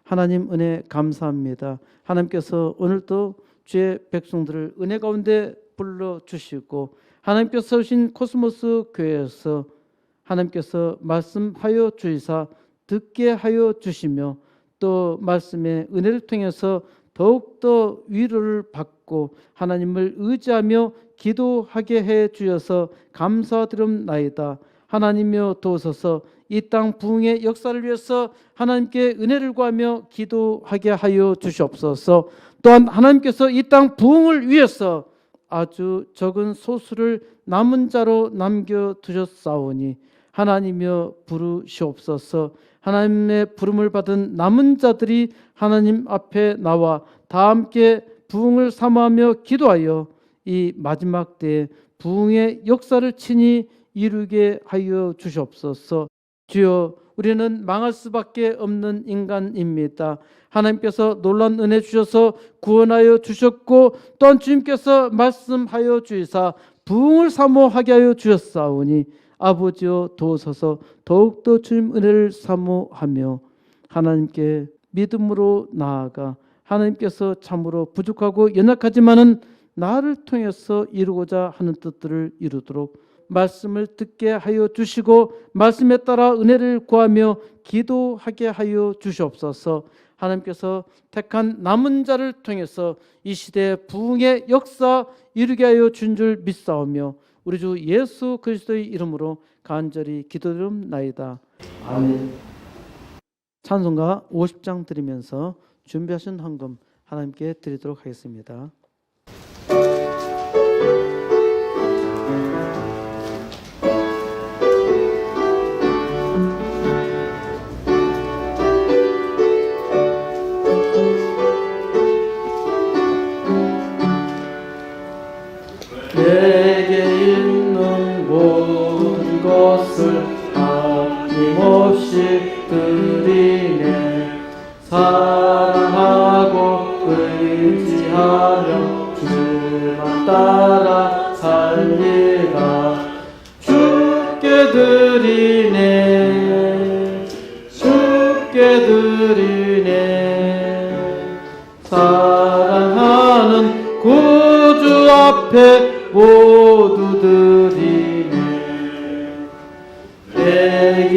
[SPEAKER 1] 하나님 은혜 감사합니다. 하나님께서 오늘도 주의 백성들을 은혜 가운데 불러주시고 하나님께서 세우신 코스모스 교회에서 하나님께서 말씀하여 주시사 듣게 하여 주시며 또 말씀의 은혜를 통해서 더욱더 위로를 받고 하나님을 의지하며 기도하게 해 주셔서 감사드립나이다. 하나님이여 도우소서. 이 땅 부흥의 역사를 위해서 하나님께 은혜를 구하며 기도하게 하여 주시옵소서. 또한 하나님께서 이 땅 부흥을 위해서 아주 적은 소수를 남은 자로 남겨두셨사오니 하나님이여 부르시옵소서. 하나님의 부름을 받은 남은 자들이 하나님 앞에 나와 다 함께 부흥을 사모하며 기도하여 이 마지막 때에 부흥의 역사를 친히 이루게 하여 주시옵소서. 주여, 우리는 망할 수밖에 없는 인간입니다. 하나님께서 놀라운 은혜 주셔서 구원하여 주셨고 또한 주님께서 말씀하여 주시사 부흥을 사모하게 하여 주셨사오니 아버지여 도우소서. 더욱더 주님 은혜를 사모하며 하나님께 믿음으로 나아가 하나님께서 참으로 부족하고 연약하지만은 나를 통해서 이루고자 하는 뜻들을 이루도록 말씀을 듣게 하여 주시고 말씀에 따라 은혜를 구하며 기도하게 하여 주시옵소서. 하나님께서 택한 남은 자를 통해서 이 시대 부흥의 역사 이루게 하여 준 줄 믿사오며 우리 주 예수 그리스도의 이름으로 간절히 기도드립나이다. 아멘. 찬송가 50장 드리면서 준비하신 헌금 하나님께 드리도록 하겠습니다.
[SPEAKER 2] 내게 있는 모든 것을 아낌없이 드리네. 사랑하고 의지하며 주만 따라 살리라. 주께 드리네. 주께 드리네. 사랑하는 구주 앞에 모두 드리네. 내게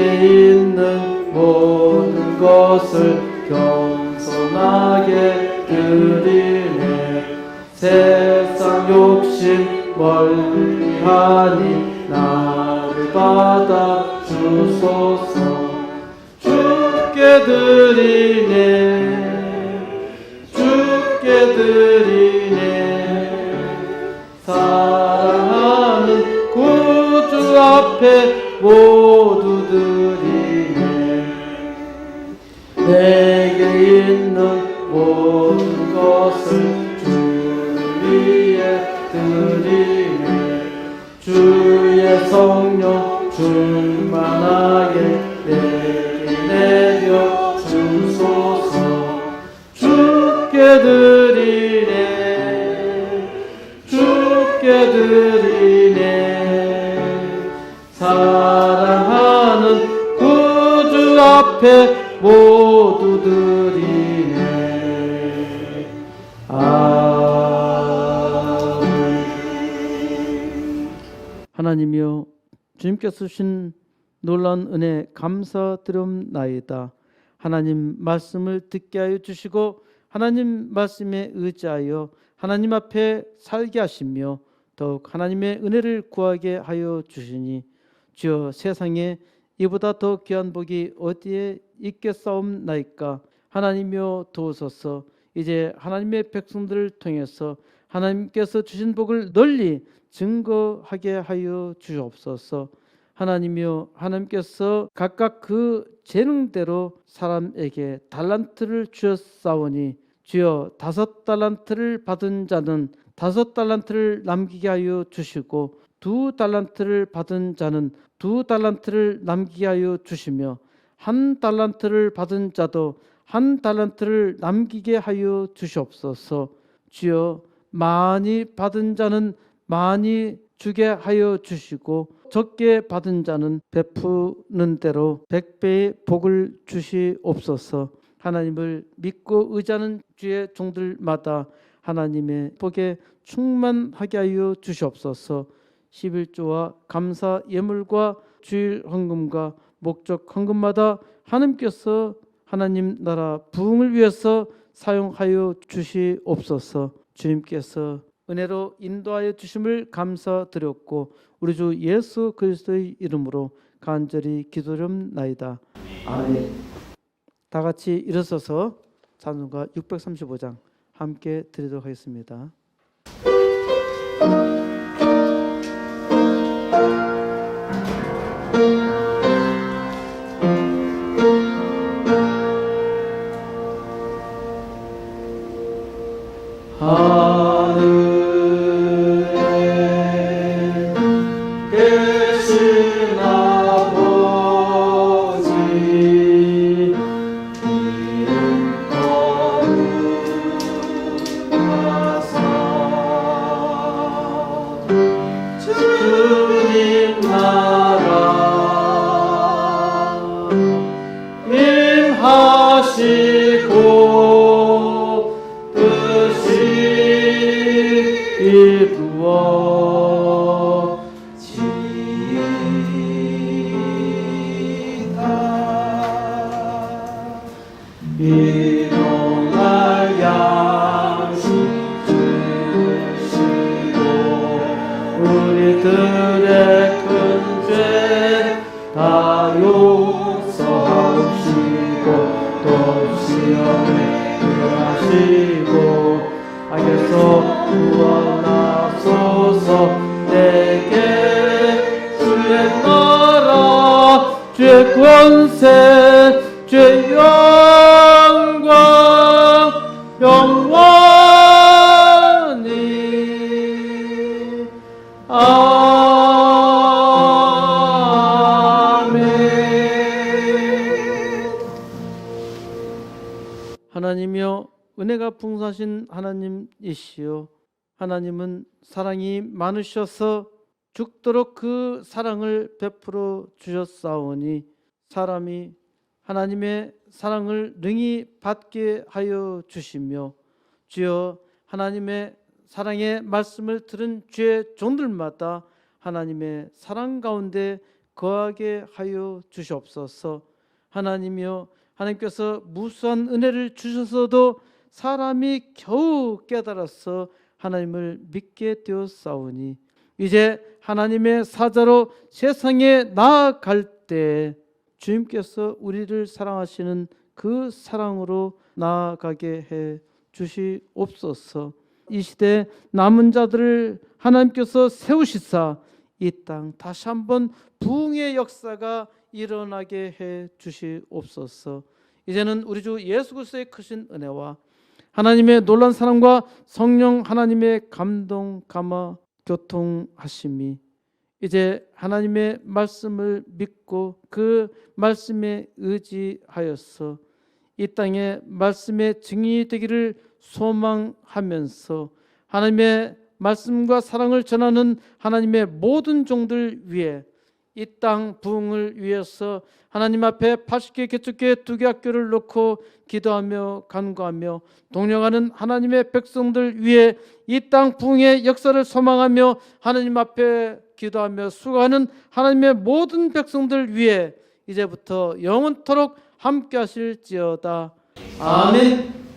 [SPEAKER 2] 있는 모든 것을 겸손하게 드리네. 세상 욕심 멀리하니 나를 받아 주소서. 주께 드리네, 주께 드리네. 사랑하는 구주 앞에 모두 드리네. 내게 있는 모든 것을 주 위에 드리네. 주의 성령 충만하게 내게 내려 주소서. 주께 드리네, 주께 드리네. 사랑하는 구주 앞에 모두 드리네. 아멘.
[SPEAKER 1] 하나님이여, 주님께서 주신 놀라운 은혜 감사드리옵나이다. 하나님 말씀을 듣게 하여 주시고 하나님 말씀에 의지하여 하나님 앞에 살게 하시며 더욱 하나님의 은혜를 구하게 하여 주시니 주여, 세상에 이보다 더 귀한 복이 어디에 있겠사옵나이까. 하나님이여 도우소서. 이제 하나님의 백성들을 통해서 하나님께서 주신 복을 널리 증거하게 하여 주옵소서. 하나님이여, 하나님께서 각각 그 재능대로 사람에게 달란트를 주었사오니 주여, 5달란트를 받은 자는 5달란트를 남기게 하여 주시고 2달란트를 받은 자는 2달란트를 남기게 하여 주시며 1달란트를 받은 자도 1달란트를 남기게 하여 주시옵소서. 주여, 많이 받은 자는 많이 주게 하여 주시고 적게 받은 자는 베푸는 대로 100배의 복을 주시옵소서. 하나님을 믿고 의지하는 주의 종들마다 하나님의 복에 충만하게 하여 주시옵소서. 11조와 감사 예물과 주일 헌금과 목적 헌금마다 하나님께서 하나님 나라 부흥을 위해서 사용하여 주시옵소서. 주님께서 은혜로 인도하여 주심을 감사드렸고 우리 주 예수 그리스도의 이름으로 간절히 기도드립나이다. 아멘. 다 같이 일어서서 찬송가 635장 함께 드리도록 하겠습니다.
[SPEAKER 2] 일용할 양식 주시고 우리들의 큰 죄 다 용서하시고 또 시험에 들어가시고 악에서 구원하소서. 내게 주의 나라 주의 권세 주의 영광 영원히 아멘.
[SPEAKER 1] 하나님이여, 은혜가 풍성하신 하나님이시여, 하나님은 사랑이 많으셔서 죽도록 그 사랑을 베풀어 주셨사오니 사람이 하나님의 사랑을 능히 받게 하여 주시며 주여, 하나님의 사랑의 말씀을 들은 주의 종들마다 하나님의 사랑 가운데 거하게 하여 주시옵소서. 하나님이여, 하나님께서 무수한 은혜를 주셔서도 사람이 겨우 깨달아서 하나님을 믿게 되었사오니 이제 하나님의 사자로 세상에 나아갈 때 주님께서 우리를 사랑하시는 그 사랑으로 나아가게 해 주시옵소서. 이 시대 남은 자들을 하나님께서 세우시사 이 땅 다시 한번 부흥의 역사가 일어나게 해 주시옵소서. 이제는 우리 주 예수 그리스도의 크신 은혜와 하나님의 놀라운 사랑과 성령 하나님의 감동 감화 교통하심이 이제 하나님의 말씀을 믿고 그 말씀에 의지하여서 이 땅에 말씀의 증인이 되기를 소망하면서 하나님의 말씀과 사랑을 전하는 하나님의 모든 종들 위해 이 땅 부흥을 위해서 하나님 앞에 80개 개척교회 2개 학교를 놓고 기도하며 간구하며 동력하는 하나님의 백성들 위해 이 땅 부흥의 역사를 소망하며 하나님 앞에 기도하며 수고하는 하나님의 모든 백성들 위해 이제부터 영원토록 함께 하실지어다. 아멘.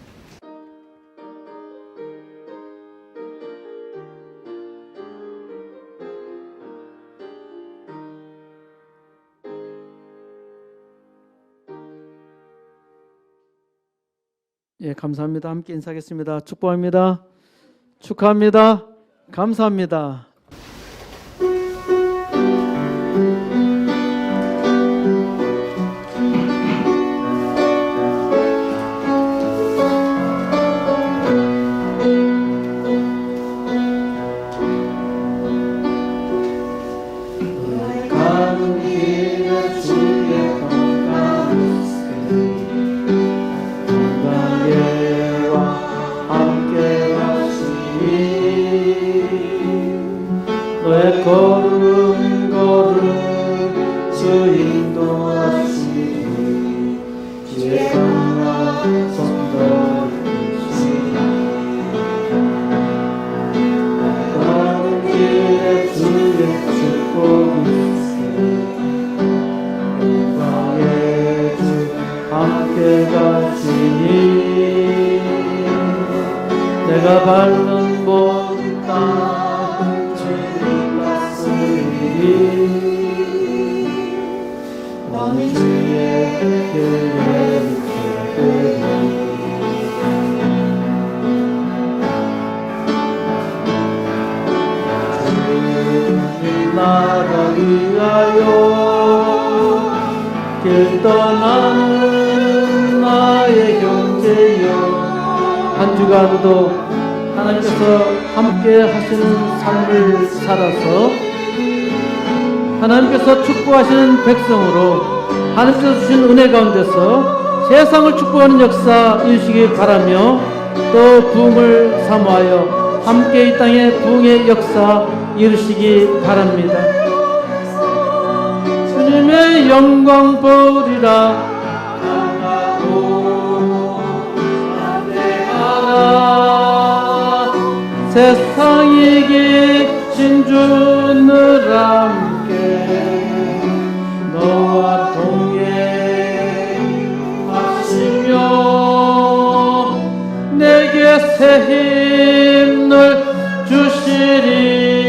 [SPEAKER 1] 예, 감사합니다. 함께 인사하겠습니다. 축복합니다. 축하합니다. 감사합니다.
[SPEAKER 2] 너의 걸음 걸음 주 인도하시니 지혜 강화 성도이시니 가는 길에 주의 축복이 있으니 영광의 주 함께 가시니 내가 밟는 모든 땅 너는 주의 길에 주님 나라 위하여 길 떠나는 나의 형제여 한 주간도 하나님께서 함께 하시는 삶을 살아서 하나님께서 축복하시는 백성으로 하나님께서 주신 은혜 가운데서 세상을 축복하는 역사 이루시기 바라며 또 부흥을 사모하여 함께 이 땅에 부흥의 역사 이루시기 바랍니다. 주님의 영광 보리라 감사하라 세상이 계신 주늘 함께 너와 동행하시며 내게 새 힘을 주시리